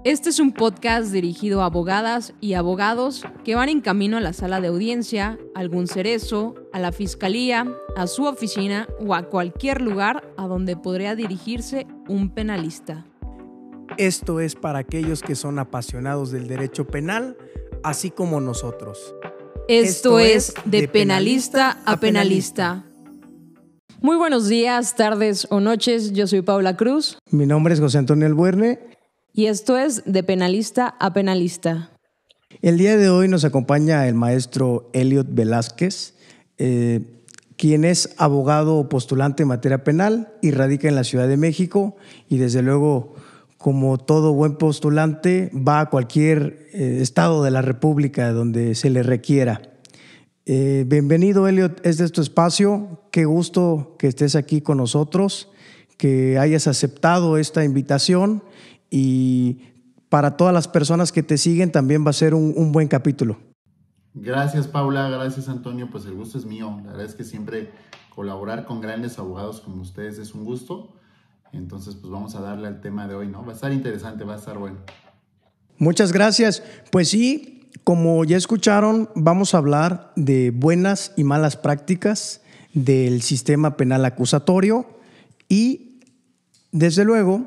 Este es un podcast dirigido a abogadas y abogados que van en camino a la sala de audiencia, a algún cerezo, a la fiscalía, a su oficina o a cualquier lugar a donde podría dirigirse un penalista. Esto es para aquellos que son apasionados del derecho penal, así como nosotros. Esto es De Penalista a Penalista. Muy buenos días, tardes o noches. Yo soy Paula Cruz. Mi nombre es José Antonio Albuerne. Y esto es De Penalista a Penalista. El día de hoy nos acompaña el maestro Elliot Velázquez, quien es abogado postulante en materia penal y radica en la Ciudad de México. Y desde luego, como todo buen postulante, va a cualquier estado de la República donde se le requiera. Bienvenido, Elliot. Este es tu espacio. Qué gusto que estés aquí con nosotros, que hayas aceptado esta invitación. Y para todas las personas que te siguen también va a ser un buen capítulo. Gracias, Paula. Gracias, Antonio. Pues el gusto es mío. La verdad es que siempre colaborar con grandes abogados como ustedes es un gusto. Entonces, pues vamos a darle al tema de hoy, ¿no? Va a estar interesante, va a estar bueno. Muchas gracias. Pues sí, como ya escucharon, vamos a hablar de buenas y malas prácticas del sistema penal acusatorio y, desde luego,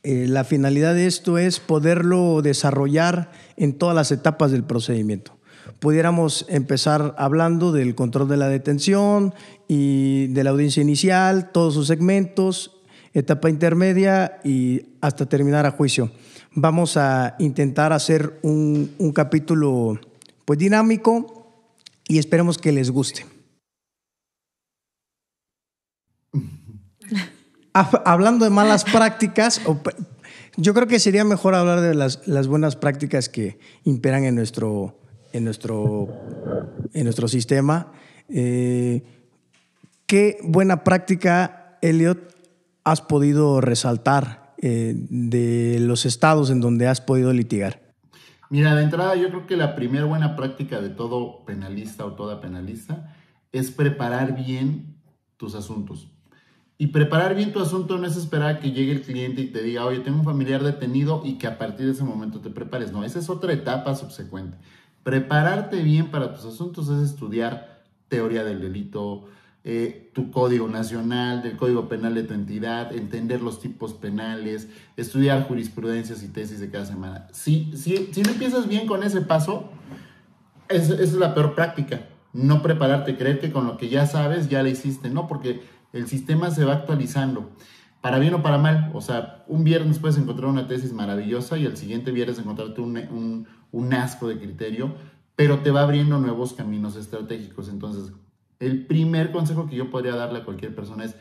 la finalidad de esto es poderlo desarrollar en todas las etapas del procedimiento. Pudiéramos empezar hablando del control de la detención y de la audiencia inicial, todos sus segmentos, etapa intermedia y hasta terminar a juicio. Vamos a intentar hacer un capítulo pues dinámico y esperemos que les guste. Hablando de malas prácticas, yo creo que sería mejor hablar de las buenas prácticas que imperan en nuestro sistema. ¿Qué buena práctica, Elliot, has podido resaltar de los estados en donde has podido litigar? Mira, de entrada yo creo que la primera buena práctica de todo penalista o toda penalista es preparar bien tus asuntos. Y preparar bien tu asunto no es esperar a que llegue el cliente y te diga, oye, tengo un familiar detenido y que a partir de ese momento te prepares. No, esa es otra etapa subsecuente. Prepararte bien para tus asuntos es estudiar teoría del delito, tu código nacional, del código penal de tu entidad, entender los tipos penales, estudiar jurisprudencias y tesis de cada semana. Si no empiezas bien con ese paso, esa es la peor práctica. No prepararte, creer que con lo que ya sabes ya la hiciste, no, porque el sistema se va actualizando, para bien o para mal. O sea, un viernes puedes encontrar una tesis maravillosa y el siguiente viernes encontrarte un asco de criterio, pero te va abriendo nuevos caminos estratégicos. Entonces, el primer consejo que yo podría darle a cualquier persona es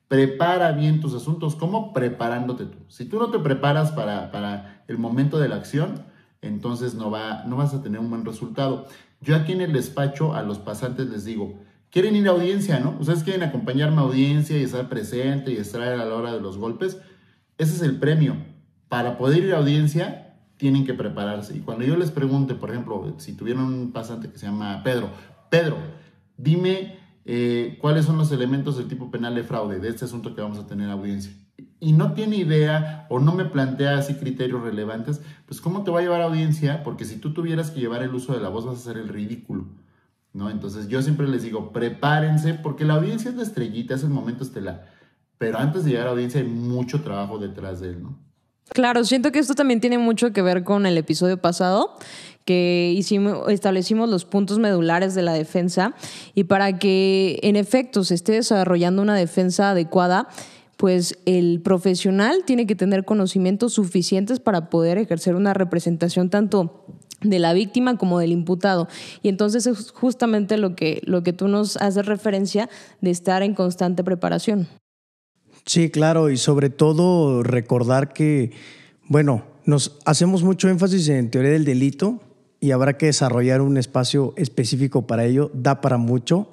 prepara bien tus asuntos. ¿Cómo? Preparándote tú. Si tú no te preparas para el momento de la acción, entonces no vas a tener un buen resultado. Yo aquí en el despacho a los pasantes les digo, quieren ir a audiencia, ¿no? Ustedes quieren acompañarme a audiencia y estar presente y estar a la hora de los golpes. Ese es el premio. Para poder ir a audiencia, tienen que prepararse. Y cuando yo les pregunte, por ejemplo, si tuvieron un pasante que se llama Pedro, dime cuáles son los elementos del tipo penal de fraude de este asunto que vamos a tener en audiencia. Y no tiene idea o no me plantea así criterios relevantes, pues ¿cómo te va a llevar a audiencia? Porque si tú tuvieras que llevar el uso de la voz, vas a hacer el ridículo, ¿no? Entonces yo siempre les digo, prepárense, porque la audiencia es la estrellita, es el momento estelar. Pero antes de llegar a la audiencia hay mucho trabajo detrás de él, ¿no? Claro, siento que esto también tiene mucho que ver con el episodio pasado, que establecimos los puntos medulares de la defensa, y para que en efecto se esté desarrollando una defensa adecuada, pues el profesional tiene que tener conocimientos suficientes para poder ejercer una representación tanto de la víctima como del imputado. Y entonces es justamente lo que tú nos haces referencia de estar en constante preparación. Sí, claro, y sobre todo recordar que, bueno, nos hacemos mucho énfasis en teoría del delito y habrá que desarrollar un espacio específico para ello, da para mucho,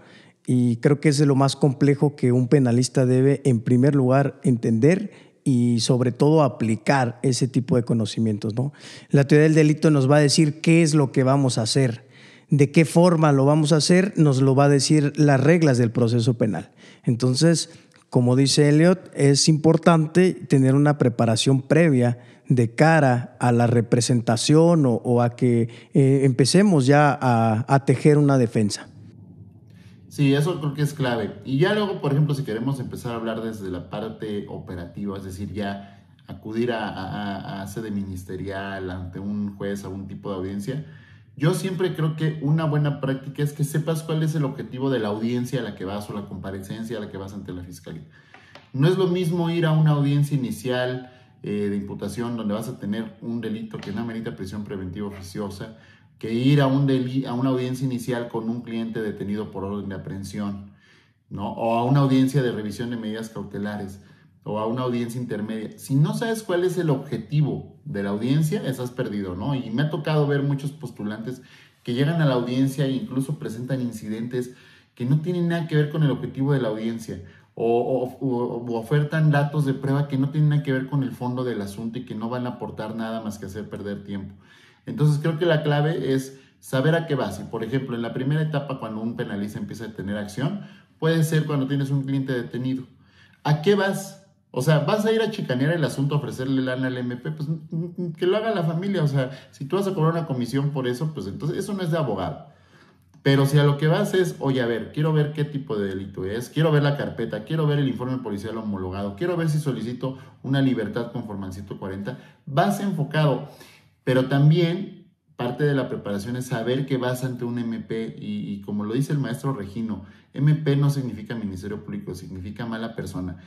y creo que es de lo más complejo que un penalista debe, en primer lugar, entender y sobre todo aplicar ese tipo de conocimientos, ¿no? La teoría del delito nos va a decir qué es lo que vamos a hacer, de qué forma lo vamos a hacer, nos lo va a decir las reglas del proceso penal. Entonces, como dice Elliot, es importante tener una preparación previa de cara a la representación o a que empecemos ya a tejer una defensa? Sí, eso creo que es clave. Y ya luego, por ejemplo, si queremos empezar a hablar desde la parte operativa, es decir, ya acudir a sede ministerial, ante un juez, a un tipo de audiencia, yo siempre creo que una buena práctica es que sepas cuál es el objetivo de la audiencia a la que vas o la comparecencia a la que vas ante la fiscalía. No es lo mismo ir a una audiencia inicial de imputación donde vas a tener un delito que no amerita prisión preventiva oficiosa, que ir a una audiencia inicial con un cliente detenido por orden de aprehensión, ¿no? O a una audiencia de revisión de medidas cautelares, o a una audiencia intermedia. Si no sabes cuál es el objetivo de la audiencia, estás perdido, ¿no? Y me ha tocado ver muchos postulantes que llegan a la audiencia e incluso presentan incidentes que no tienen nada que ver con el objetivo de la audiencia, o ofertan datos de prueba que no tienen nada que ver con el fondo del asunto y que no van a aportar nada más que hacer perder tiempo. Entonces creo que la clave es saber a qué vas. Y por ejemplo, en la primera etapa, cuando un penalista empieza a tener acción, puede ser cuando tienes un cliente detenido. ¿A qué vas? O sea, ¿vas a ir a chicanear el asunto, a ofrecerle lana al MP? Pues que lo haga la familia. O sea, si tú vas a cobrar una comisión por eso, pues entonces eso no es de abogado. Pero si a lo que vas es, oye, a ver, quiero ver qué tipo de delito es, quiero ver la carpeta, quiero ver el informe policial homologado, quiero ver si solicito una libertad conforme al 140, vas enfocado. Pero también parte de la preparación es saber que vas ante un MP y como lo dice el maestro Regino, MP no significa Ministerio Público, significa mala persona.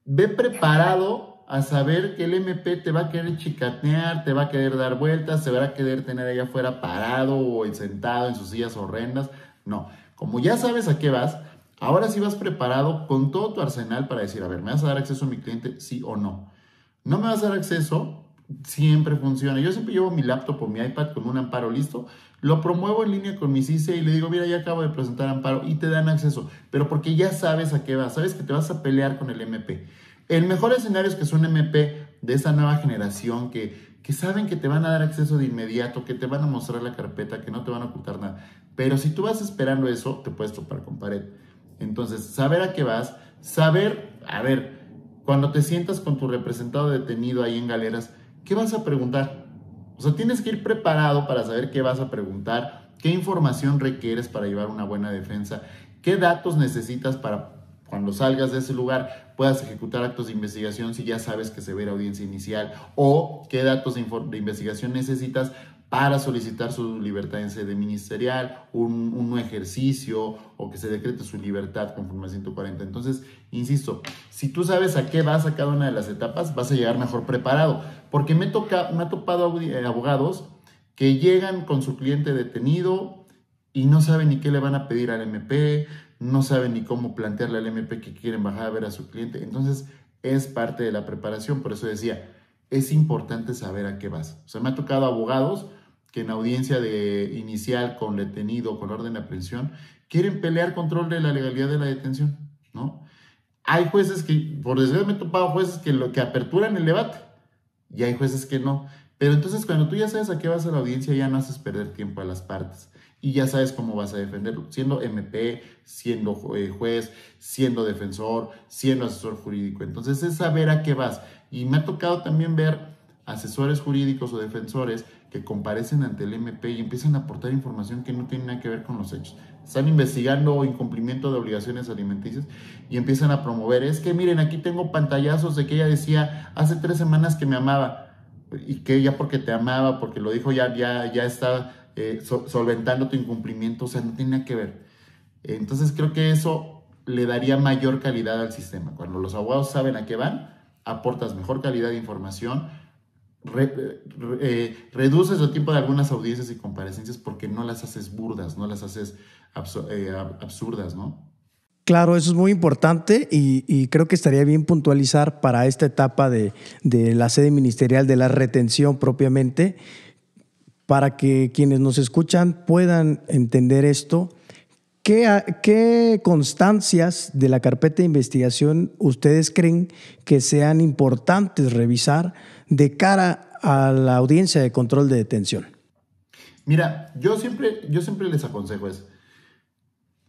Ve preparado a saber que el MP te va a querer chicanear, te va a querer dar vueltas, se va a querer tener allá afuera parado o sentado en sus sillas horrendas. No, como ya sabes a qué vas, ahora sí vas preparado con todo tu arsenal para decir, a ver, ¿me vas a dar acceso a mi cliente? Sí o no. ¿No me vas a dar acceso? Siempre funciona. Yo siempre llevo mi laptop o mi iPad con un amparo listo, lo promuevo en línea con mi CICE y le digo, mira, ya acabo de presentar amparo y te dan acceso, pero porque ya sabes a qué vas, sabes que te vas a pelear con el MP. El mejor escenario es que es un MP de esa nueva generación que saben que te van a dar acceso de inmediato, que te van a mostrar la carpeta, que no te van a ocultar nada. Pero si tú vas esperando eso, te puedes topar con pared. Entonces, saber a qué vas, saber, a ver, cuando te sientas con tu representado detenido ahí en Galeras, ¿qué vas a preguntar? O sea, tienes que ir preparado para saber qué vas a preguntar, qué información requieres para llevar una buena defensa, qué datos necesitas para cuando salgas de ese lugar puedas ejecutar actos de investigación si ya sabes que se ve la audiencia inicial, o qué datos de investigación necesitas para solicitar su libertad en sede ministerial, un no ejercicio o que se decrete su libertad conforme al 140. Entonces, insisto, si tú sabes a qué vas a cada una de las etapas, vas a llegar mejor preparado. Porque me ha topado abogados que llegan con su cliente detenido y no saben ni qué le van a pedir al MP, no saben ni cómo plantearle al MP que quieren bajar a ver a su cliente. Entonces, es parte de la preparación. Por eso decía, es importante saber a qué vas. O sea, me ha tocado abogados que en audiencia inicial con detenido, con orden de aprehensión, quieren pelear control de la legalidad de la detención, ¿no? Hay jueces que, por desgracia me he topado jueces que aperturan el debate, y hay jueces que no. Pero entonces cuando tú ya sabes a qué vas a la audiencia, ya no haces perder tiempo a las partes. Y ya sabes cómo vas a defenderlo, siendo MP, siendo juez, siendo defensor, siendo asesor jurídico. Entonces es saber a qué vas. Y me ha tocado también ver asesores jurídicos o defensores que comparecen ante el MP y empiezan a aportar información que no tiene nada que ver con los hechos. Están investigando incumplimiento de obligaciones alimenticias y empiezan a promover. Es que miren, aquí tengo pantallazos de que ella decía hace 3 semanas que me amaba y que ella porque te amaba, porque lo dijo ya está solventando tu incumplimiento. O sea, no tiene nada que ver. Entonces creo que eso le daría mayor calidad al sistema. Cuando los abogados saben a qué van, aportas mejor calidad de información, reduces el tiempo de algunas audiencias y comparecencias porque no las haces burdas, no las haces absurdas, ¿no? Claro, eso es muy importante y creo que estaría bien puntualizar para esta etapa de la sede ministerial, de la retención propiamente, para que quienes nos escuchan puedan entender esto. ¿Qué constancias de la carpeta de investigación ustedes creen que sean importantes revisar de cara a la audiencia de control de detención? Mira, yo siempre les aconsejo es,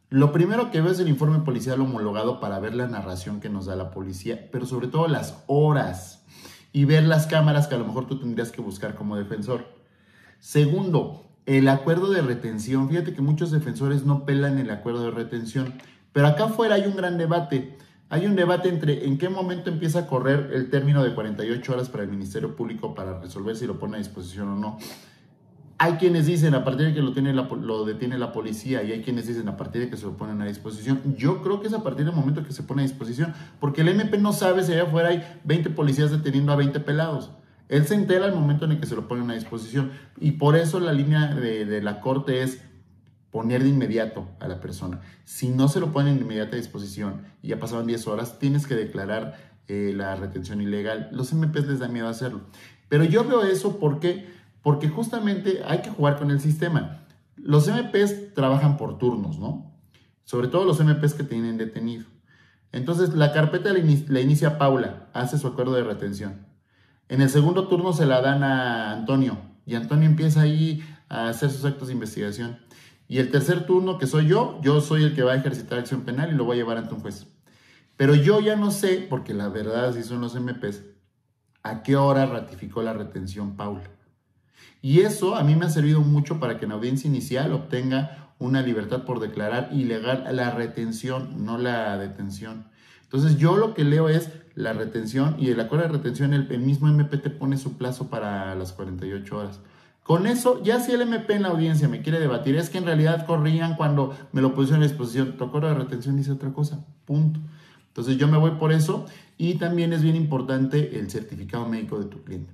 lo primero que veo es el informe policial homologado para ver la narración que nos da la policía, pero sobre todo las horas. y ver las cámaras que a lo mejor tú tendrías que buscar como defensor. Segundo, el acuerdo de retención. Fíjate que muchos defensores no pelan el acuerdo de retención, pero acá afuera hay un gran debate. Hay un debate entre en qué momento empieza a correr el término de 48 horas para el Ministerio Público para resolver si lo pone a disposición o no. Hay quienes dicen a partir de que lo detiene la policía, y hay quienes dicen a partir de que se lo ponen a disposición. Yo creo que es a partir del momento que se pone a disposición, porque el MP no sabe si allá afuera hay 20 policías deteniendo a 20 pelados. Él se entera al momento en el que se lo ponen a disposición, y por eso la línea de la Corte es poner de inmediato a la persona. Si no se lo ponen de inmediata disposición y ya pasaban 10 horas, tienes que declarar la retención ilegal. Los MPs les da miedo hacerlo. Pero yo veo eso porque justamente hay que jugar con el sistema. Los MPs trabajan por turnos, ¿no? Sobre todo los MPs que tienen detenido. Entonces, la carpeta la inicia Paula, hace su acuerdo de retención. En el segundo turno se la dan a Antonio, y Antonio empieza ahí a hacer sus actos de investigación. Y el tercer turno, que soy yo soy el que va a ejercitar acción penal y lo voy a llevar ante un juez. Pero yo ya no sé, porque la verdad sí son los MPs, a qué hora ratificó la retención Paula. Y eso a mí me ha servido mucho para que en audiencia inicial obtenga una libertad por declarar ilegal la retención, no la detención. Entonces yo lo que leo es la retención, y el acuerdo de retención, el mismo MP te pone su plazo para las 48 horas. Con eso, ya si el MP en la audiencia me quiere debatir, es que en realidad corrían cuando me lo pusieron a disposición, tu acuerdo de retención dice otra cosa, punto. Entonces yo me voy por eso, y también es bien importante el certificado médico de tu cliente,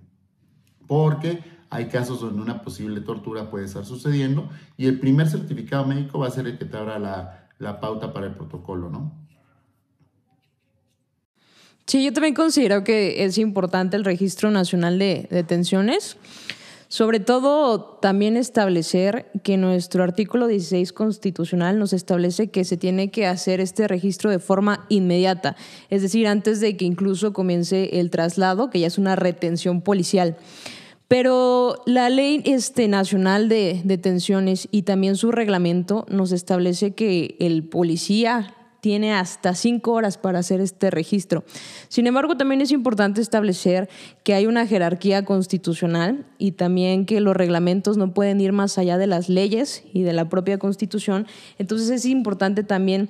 porque hay casos donde una posible tortura puede estar sucediendo, y el primer certificado médico va a ser el que te abra la pauta para el protocolo, ¿no? Sí, yo también considero que es importante el Registro Nacional de Detenciones. Sobre todo, también establecer que nuestro artículo 16 constitucional nos establece que se tiene que hacer este registro de forma inmediata, es decir, antes de que incluso comience el traslado, que ya es una retención policial. Pero la Ley Nacional de Detenciones y también su reglamento nos establece que el policía tiene hasta 5 horas para hacer este registro. Sin embargo, también es importante establecer que hay una jerarquía constitucional y también que los reglamentos no pueden ir más allá de las leyes y de la propia Constitución. Entonces es importante también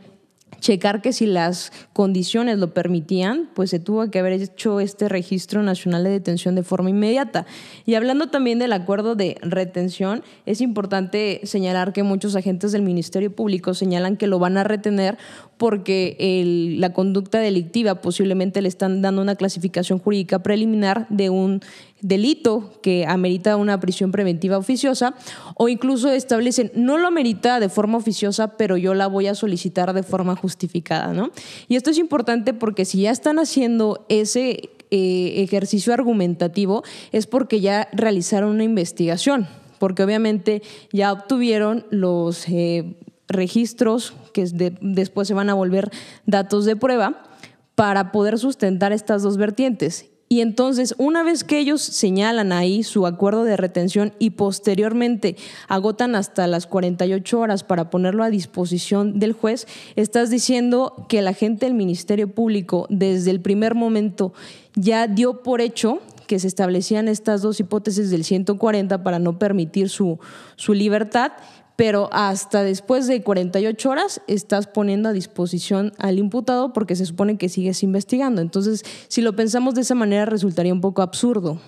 checar que si las condiciones lo permitían, pues se tuvo que haber hecho este Registro Nacional de Detención de forma inmediata. Y hablando también del acuerdo de retención, es importante señalar que muchos agentes del Ministerio Público señalan que lo van a retener porque la conducta delictiva posiblemente le están dando una clasificación jurídica preliminar de un delito que amerita una prisión preventiva oficiosa, o incluso establecen, no lo amerita de forma oficiosa, pero yo la voy a solicitar de forma justificada, ¿no? Y esto es importante porque si ya están haciendo ese ejercicio argumentativo es porque ya realizaron una investigación, porque obviamente ya obtuvieron los registros que después se van a volver datos de prueba para poder sustentar estas dos vertientes. Y entonces, una vez que ellos señalan ahí su acuerdo de retención y posteriormente agotan hasta las 48 horas para ponerlo a disposición del juez, estás diciendo que el agente del Ministerio Público desde el primer momento ya dio por hecho que se establecían estas dos hipótesis del 140 para no permitir su libertad, pero hasta después de 48 horas estás poniendo a disposición al imputado porque se supone que sigues investigando. Entonces, si lo pensamos de esa manera, resultaría un poco absurdo.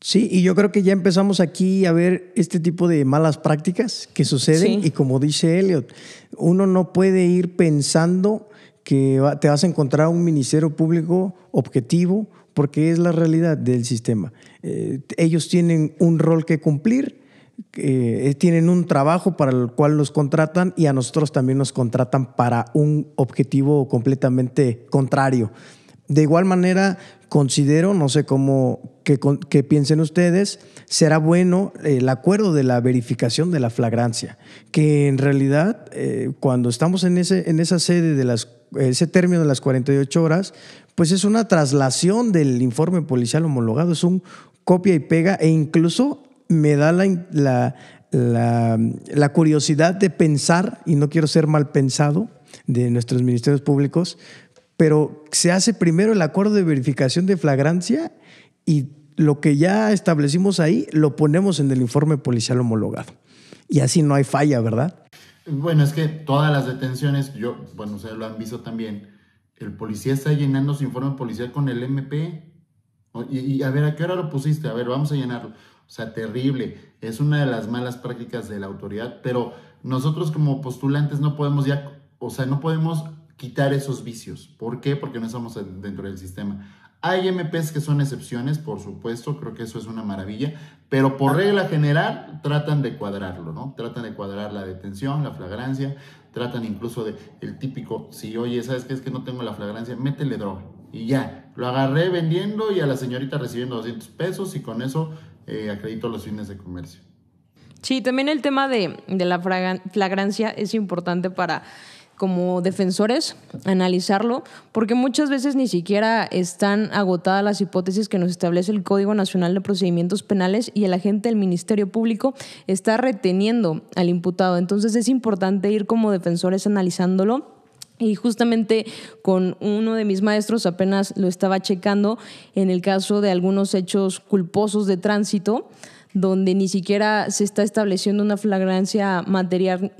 Sí, y yo creo que ya empezamos aquí a ver este tipo de malas prácticas que suceden. Sí. Y como dice Elliot, uno no puede ir pensando que te vas a encontrar un Ministerio Público objetivo, porque es la realidad del sistema. Ellos tienen un rol que cumplir, tienen un trabajo para el cual los contratan, y a nosotros también nos contratan para un objetivo completamente contrario. De igual manera, considero, no sé qué piensen ustedes, será bueno el acuerdo de la verificación de la flagrancia, que en realidad cuando estamos en esa sede de ese término de las 48 horas, pues es una traslación del informe policial homologado, es un copia y pega, e incluso me da la curiosidad de pensar, y no quiero ser mal pensado, de nuestros ministerios públicos, pero se hace primero el acuerdo de verificación de flagrancia y lo que ya establecimos ahí lo ponemos en el informe policial homologado. Y así no hay falla, ¿verdad? Bueno, es que todas las detenciones, ustedes lo han visto también, el policía está llenando su informe policial con el MP. Y a ver, ¿a qué hora lo pusiste? A ver, vamos a llenarlo. O sea, terrible. Es una de las malas prácticas de la autoridad, pero nosotros como postulantes no podemos no podemos quitar esos vicios. ¿Por qué? Porque no estamos dentro del sistema. Hay MPs que son excepciones, por supuesto, creo que eso es una maravilla, pero por regla general tratan de cuadrarlo, ¿no? Tratan de cuadrar la detención, la flagrancia, tratan incluso de el típico, si oye, ¿sabes qué? Es que no tengo la flagrancia, métele droga. Y ya, lo agarré vendiendo y a la señorita recibiendo 200 pesos y con eso acredito los fines de comercio. Sí, también el tema de la flagrancia es importante para, como defensores, analizarlo, porque muchas veces ni siquiera están agotadas las hipótesis que nos establece el Código Nacional de Procedimientos Penales y el agente del Ministerio Público está reteniendo al imputado. Entonces es importante ir como defensores analizándolo. Y justamente con uno de mis maestros apenas lo estaba checando en el caso de algunos hechos culposos de tránsito, donde ni siquiera se está estableciendo una flagrancia material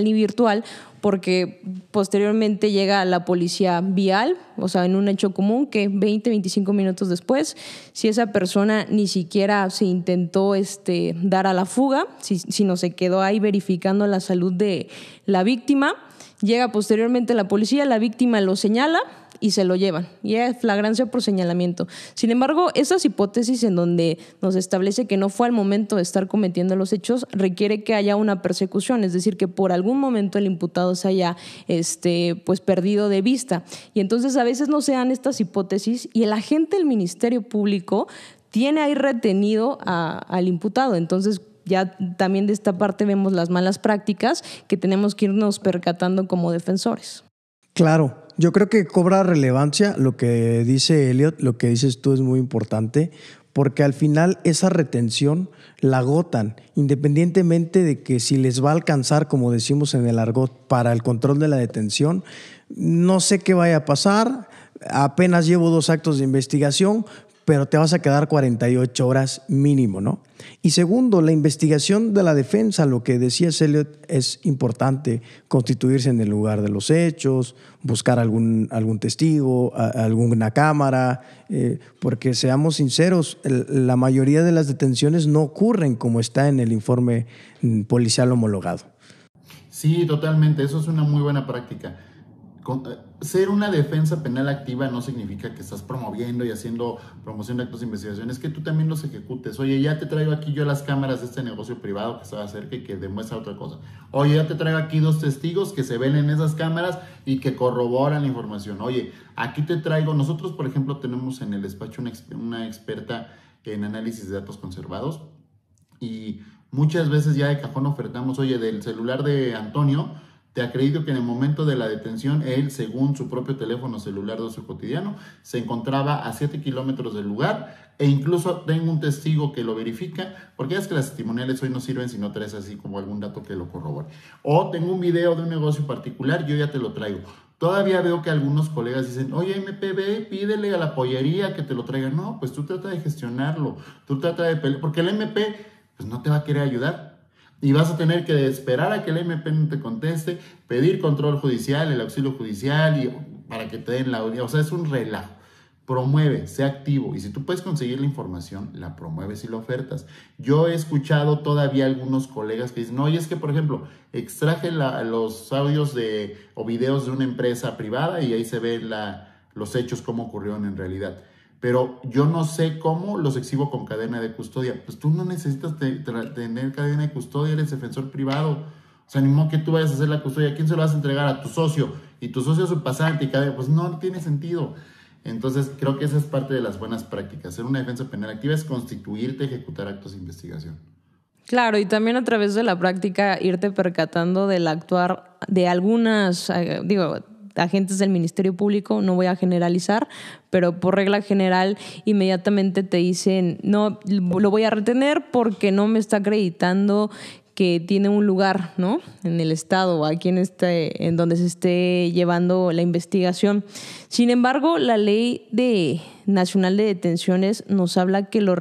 ni virtual, porque posteriormente llega la policía vial, o sea, en un hecho común que 25 minutos después, si esa persona ni siquiera se intentó dar a la fuga, sino se quedó ahí verificando la salud de la víctima, llega posteriormente la policía, la víctima lo señala y se lo llevan. Y es flagrancia por señalamiento. Sin embargo, esas hipótesis en donde nos establece que no fue al momento de estar cometiendo los hechos, requiere que haya una persecución, es decir, que por algún momento el imputado se haya perdido de vista. Y entonces a veces no se dan estas hipótesis y el agente del Ministerio Público tiene ahí retenido al imputado. Entonces, ya también de esta parte vemos las malas prácticas que tenemos que irnos percatando como defensores. Claro, yo creo que cobra relevancia lo que dice Elliot, lo que dices tú es muy importante, porque al final esa retención la agotan, independientemente de que si les va a alcanzar, como decimos en el argot, para el control de la detención. No sé qué vaya a pasar, apenas llevo 2 actos de investigación, pero te vas a quedar 48 horas mínimo, ¿no? Y segundo, la investigación de la defensa, lo que decía Elliot, es importante, constituirse en el lugar de los hechos, buscar algún testigo, alguna cámara, porque seamos sinceros, la mayoría de las detenciones no ocurren como está en el informe policial homologado. Sí, totalmente, eso es una muy buena práctica. Ser una defensa penal activa no significa que estás promoviendo y haciendo promoción de actos de investigación, es que tú también los ejecutes. Oye, ya te traigo aquí yo las cámaras de este negocio privado que estaba cerca y que demuestra otra cosa. Oye, ya te traigo aquí 2 testigos que se ven en esas cámaras y que corroboran la información. Oye, aquí te traigo, nosotros por ejemplo tenemos en el despacho una experta en análisis de datos conservados y muchas veces ya de cajón ofertamos, oye, del celular de Antonio, te acredito que en el momento de la detención, él, según su propio teléfono celular de uso cotidiano, se encontraba a 7 kilómetros del lugar e incluso tengo un testigo que lo verifica, porque es que las testimoniales hoy no sirven si no traes así como algún dato que lo corrobore. O tengo un video de un negocio particular, yo ya te lo traigo. Todavía veo que algunos colegas dicen, oye, MPB, pídele a la pollería que te lo traiga. No, pues tú trata de gestionarlo, tú trata de pelear, porque el MP pues no te va a querer ayudar. Y vas a tener que esperar a que el MP no te conteste, pedir control judicial, el auxilio judicial para que te den la audiencia. O sea, es un relajo. Promueve, sé activo. Y si tú puedes conseguir la información, la promueves y la ofertas. Yo he escuchado todavía algunos colegas que dicen, oye, es que, por ejemplo, extraje los audios o videos de una empresa privada y ahí se ven los hechos, cómo ocurrieron en realidad. Pero yo no sé cómo los exhibo con cadena de custodia. Pues tú no necesitas tener cadena de custodia, eres defensor privado. O sea, ni modo que tú vayas a hacer la custodia. ¿A quién se lo vas a entregar? A tu socio. Y tu socio es su pasante y cadena. Pues no tiene sentido. Entonces, creo que esa es parte de las buenas prácticas. Ser una defensa penal activa es constituirte, ejecutar actos de investigación. Claro, y también a través de la práctica irte percatando del actuar de algunas, agentes del Ministerio Público, no voy a generalizar, pero por regla general inmediatamente te dicen, no, lo voy a retener porque no me está acreditando que tiene un lugar, ¿no?, en el estado o aquí en donde se esté llevando la investigación. Sin embargo, la ley nacional de detenciones nos habla que los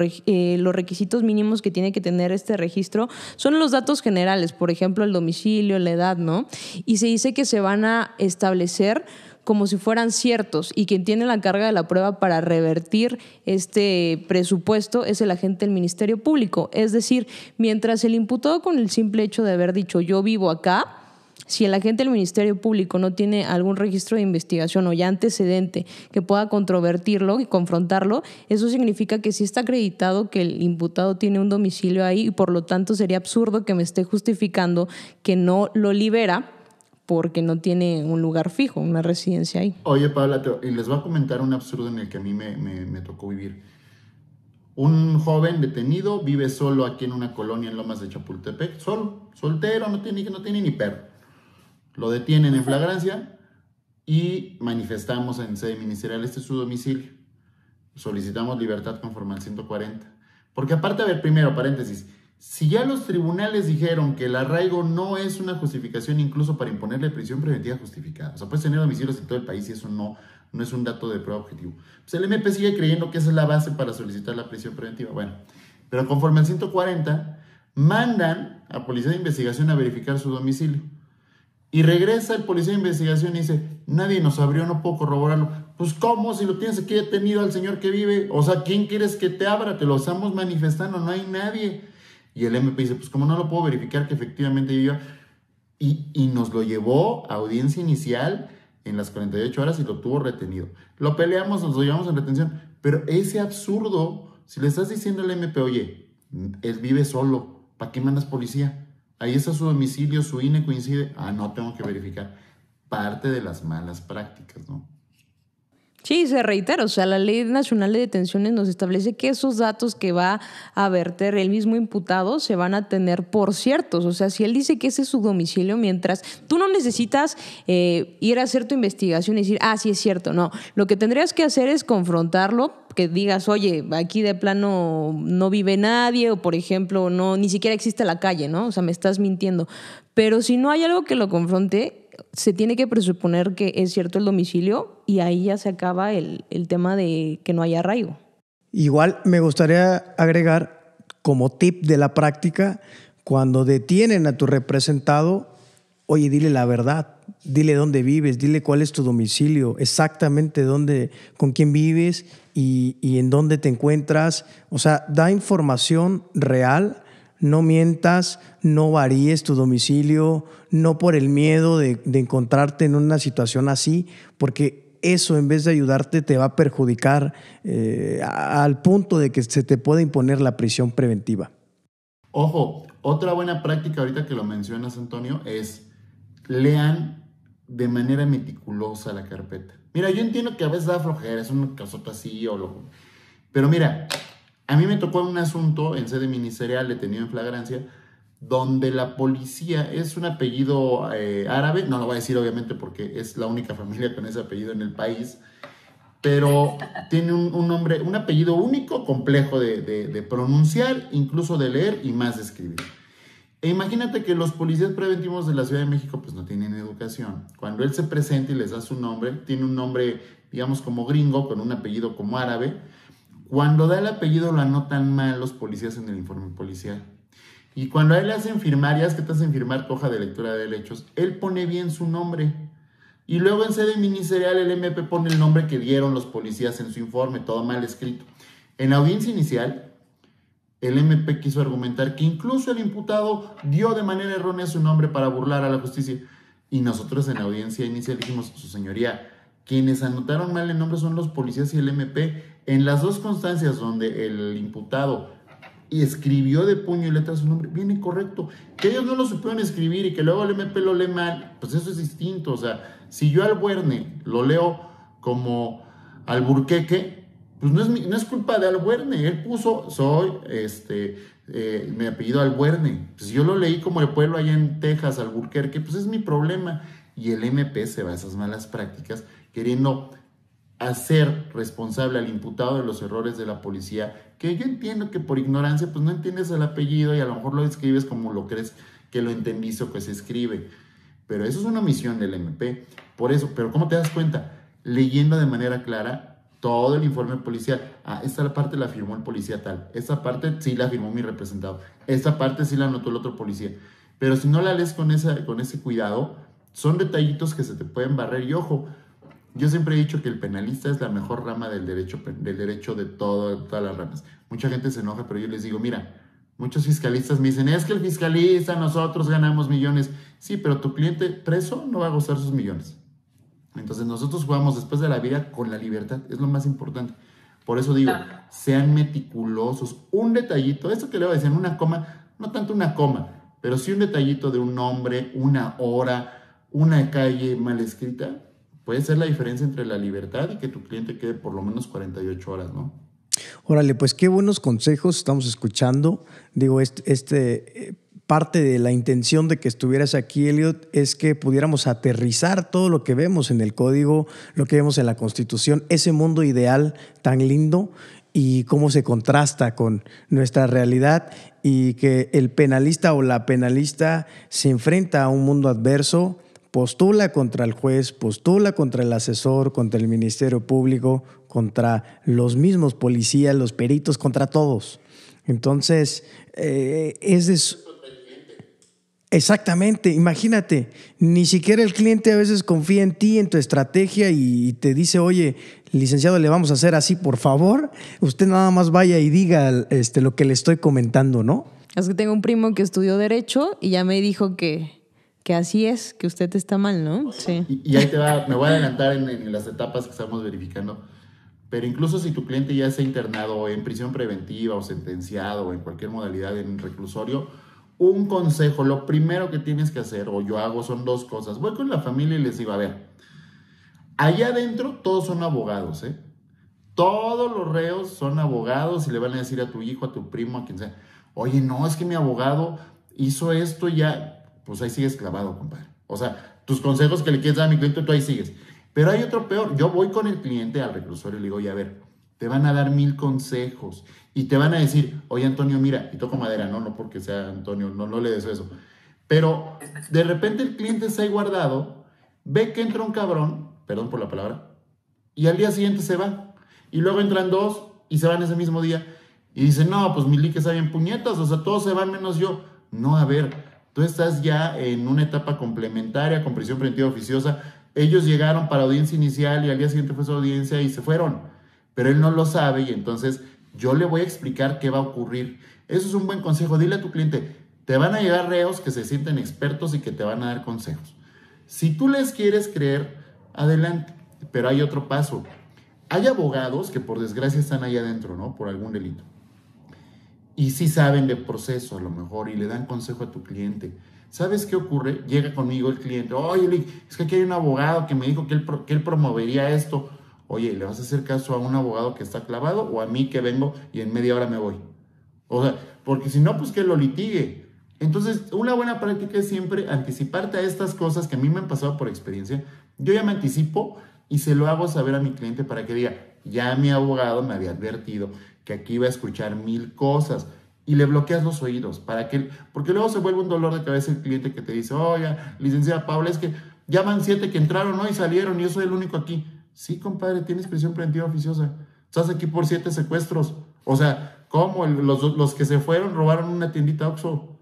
requisitos mínimos que tiene que tener este registro son los datos generales, por ejemplo, el domicilio, la edad, ¿no? Y se dice que se van a establecer como si fueran ciertos, y quien tiene la carga de la prueba para revertir este presupuesto es el agente del Ministerio Público. Es decir, mientras el imputado, con el simple hecho de haber dicho yo vivo acá, si el agente del Ministerio Público no tiene algún registro de investigación o ya antecedente que pueda controvertirlo y confrontarlo, eso significa que sí está acreditado que el imputado tiene un domicilio ahí, y por lo tanto sería absurdo que me esté justificando que no lo libera porque no tiene un lugar fijo, una residencia ahí. Oye, Paula, y les voy a comentar un absurdo en el que a mí me tocó vivir. Un joven detenido vive solo aquí en una colonia en Lomas de Chapultepec, solo, soltero, no tiene ni perro. Lo detienen en flagrancia y manifestamos en sede ministerial, este es su domicilio. Solicitamos libertad conforme al 140. Porque aparte, a ver, primero, paréntesis, si ya los tribunales dijeron que el arraigo no es una justificación incluso para imponerle prisión preventiva justificada, o sea, puedes tener domicilios en todo el país y eso no es un dato de prueba objetivo, pues el MP sigue creyendo que esa es la base para solicitar la prisión preventiva. Bueno, pero conforme al 140, mandan a Policía de Investigación a verificar su domicilio. Y regresa el policía de investigación y dice, nadie nos abrió, no puedo corroborarlo. Pues ¿cómo? Si lo tienes aquí detenido al señor que vive, o sea, ¿quién quieres que te abra? Te lo estamos manifestando, no hay nadie. Y el MP dice, pues como no lo puedo verificar que efectivamente viva, y nos lo llevó a audiencia inicial en las 48 horas y lo tuvo retenido. Lo peleamos, nos lo llevamos en retención, pero ese absurdo, si le estás diciendo al MP, oye, él vive solo, ¿para qué mandas policía? Ahí está su domicilio, su INE coincide. No, tengo que verificar. Parte de las malas prácticas, ¿no? Sí, se reitera, o sea, la Ley Nacional de Detenciones nos establece que esos datos que va a verter el mismo imputado se van a tener por ciertos. O sea, si él dice que ese es su domicilio, mientras tú no necesitas ir a hacer tu investigación y decir, sí es cierto, no. Lo que tendrías que hacer es confrontarlo, que digas, oye, aquí de plano no vive nadie, o por ejemplo, ni siquiera existe la calle, ¿no? O sea, me estás mintiendo. Pero si no hay algo que lo confronte, se tiene que presuponer que es cierto el domicilio, y ahí ya se acaba el tema de que no haya arraigo. Igual me gustaría agregar como tip de la práctica, cuando detienen a tu representado, oye, dile la verdad, dile dónde vives, dile cuál es tu domicilio, exactamente con quién vives y en dónde te encuentras. O sea, da información real. No mientas, no varíes tu domicilio, no por el miedo de encontrarte en una situación así, porque eso, en vez de ayudarte, te va a perjudicar al punto de que se te pueda imponer la prisión preventiva. Ojo, otra buena práctica ahorita que lo mencionas, Antonio, es lean de manera meticulosa la carpeta. Mira, yo entiendo que a veces da flojera, es una casota así pero mira, a mí me tocó un asunto en sede ministerial detenido en flagrancia, donde la policía es un apellido árabe, no lo voy a decir obviamente porque es la única familia con ese apellido en el país, pero tiene un nombre, un apellido único, complejo de pronunciar, incluso de leer y más de escribir. E imagínate que los policías preventivos de la Ciudad de México pues no tienen educación. Cuando él se presenta y les da su nombre, tiene un nombre, digamos, como gringo, con un apellido como árabe. Cuando da el apellido lo anotan mal los policías en el informe policial. Y cuando a él le hacen firmar, ya es que te hacen firmar tu hoja de lectura de derechos, él pone bien su nombre. Y luego en sede ministerial el MP pone el nombre que dieron los policías en su informe, todo mal escrito. En la audiencia inicial, el MP quiso argumentar que incluso el imputado dio de manera errónea su nombre para burlar a la justicia. Y nosotros en la audiencia inicial dijimos, su señoría, quienes anotaron mal el nombre son los policías y el MP. En las dos constancias donde el imputado escribió de puño y letra su nombre, viene correcto. Que ellos no lo supieron escribir y que luego el MP lo lee mal, pues eso es distinto. O sea, si yo Albuerne lo leo como Alburqueque, pues no es culpa de Albuerne. Él puso, mi apellido Albuerne. Pues yo lo leí como el pueblo allá en Texas, Alburquerque, pues es mi problema. Y el MP se va a esas malas prácticas queriendo hacer responsable al imputado de los errores de la policía, que yo entiendo que por ignorancia pues no entiendes el apellido y a lo mejor lo escribes como lo crees que lo entendiste o que se escribe, pero eso es una omisión del MP. Por eso, pero ¿cómo te das cuenta? Leyendo de manera clara todo el informe policial. Esta parte la firmó el policía tal, esta parte sí la firmó mi representado, esta parte sí la anotó el otro policía. Pero si no la lees con ese cuidado, son detallitos que se te pueden barrer. Y ojo, yo siempre he dicho que el penalista es la mejor rama del derecho de todas las ramas. Mucha gente se enoja, pero yo les digo, mira, muchos fiscalistas me dicen, es que el fiscalista, nosotros ganamos millones. Sí, pero tu cliente preso no va a gozar sus millones. Entonces nosotros jugamos después de la vida con la libertad, es lo más importante. Por eso digo, sean meticulosos. Un detallito, esto que le voy a decir, una coma, no tanto una coma, pero sí un detallito de un nombre, una hora, una calle mal escrita, puede ser la diferencia entre la libertad y que tu cliente quede por lo menos 48 horas, ¿no? Órale, pues qué buenos consejos estamos escuchando. Digo, parte de la intención de que estuvieras aquí, Elliot, es que pudiéramos aterrizar todo lo que vemos en el código, lo que vemos en la Constitución, ese mundo ideal tan lindo y cómo se contrasta con nuestra realidad y que el penalista o la penalista se enfrenta a un mundo adverso, postula contra el juez, postula contra el asesor, contra el Ministerio Público, contra los mismos policías, los peritos, contra todos. Entonces, exactamente, imagínate, ni siquiera el cliente a veces confía en ti, en tu estrategia y te dice, oye, licenciado, le vamos a hacer así, por favor, usted nada más vaya y diga lo que le estoy comentando, ¿no? Es que tengo un primo que estudió Derecho y ya me dijo que así es, que usted está mal, ¿no? Sí. Y ahí me voy a adelantar en las etapas que estamos verificando, pero incluso si tu cliente ya está internado en prisión preventiva o sentenciado o en cualquier modalidad en reclusorio, un consejo, lo primero que tienes que hacer, o yo hago, son dos cosas. Voy con la familia y les digo, a ver, allá adentro todos son abogados, ¿eh? Todos los reos son abogados y le van a decir a tu hijo, a tu primo, a quien sea, oye, no, es que mi abogado hizo esto y ya, pues ahí sigues clavado, compadre. O sea, tus consejos que le quieres dar a mi cliente, tú ahí sigues. Pero hay otro peor, yo voy con el cliente al reclusorio y le digo, oye, a ver, te van a dar 1000 consejos y te van a decir, oye, Antonio, mira, y toco madera, no porque sea Antonio, no le des eso. Pero de repente el cliente está ahí guardado, ve que entra un cabrón, perdón por la palabra, y al día siguiente se va. Y luego entran dos y se van ese mismo día. Y dicen, no, pues mi lique está bien puñetas, o sea, todos se van menos yo. No, a ver, tú estás ya en una etapa complementaria con prisión preventiva oficiosa. Ellos llegaron para audiencia inicial y al día siguiente fue su audiencia y se fueron. Pero él no lo sabe y entonces yo le voy a explicar qué va a ocurrir. Eso es un buen consejo. Dile a tu cliente, te van a llegar reos que se sienten expertos y que te van a dar consejos. Si tú les quieres creer, adelante. Pero hay otro paso. Hay abogados que por desgracia están ahí adentro, ¿no? Por algún delito. Y sí saben de proceso a lo mejor y le dan consejo a tu cliente. ¿Sabes qué ocurre? Llega conmigo el cliente. Oye, es que aquí hay un abogado que me dijo que él promovería esto. Oye, ¿le vas a hacer caso a un abogado que está clavado o a mí que vengo y en media hora me voy? O sea, porque si no, pues que lo litigue. Entonces, una buena práctica es siempre anticiparte a estas cosas que a mí me han pasado por experiencia. Yo ya me anticipo y se lo hago saber a mi cliente para que diga, ya mi abogado me había advertido que aquí iba a escuchar 1000 cosas. Y le bloqueas los oídos, porque luego se vuelve un dolor de cabeza el cliente que te dice, oye, licenciada Paula, es que ya van 7 que entraron, ¿no? Y salieron, y yo soy el único aquí. Sí, compadre, tienes prisión preventiva oficiosa. Estás aquí por 7 secuestros. O sea, ¿cómo? Los que se fueron robaron una tiendita Oxxo.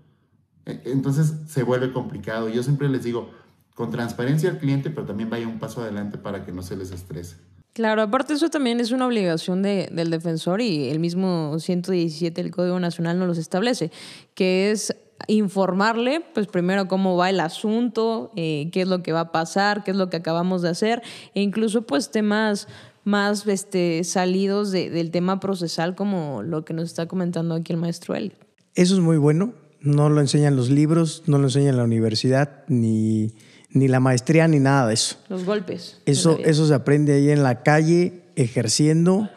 Entonces se vuelve complicado. Yo siempre les digo, con transparencia al cliente, pero también vaya un paso adelante para que no se les estrese. Claro, aparte eso también es una obligación del defensor y el mismo 117 del Código Nacional nos los establece, que es informarle, pues primero cómo va el asunto, qué es lo que va a pasar, qué es lo que acabamos de hacer, e incluso pues temas más salidos del tema procesal como lo que nos está comentando aquí el maestro Eli. Eso es muy bueno, no lo enseñan los libros, no lo enseñan en la universidad, ni la maestría, ni nada de eso. Los golpes. Eso se aprende ahí en la calle, ejerciendo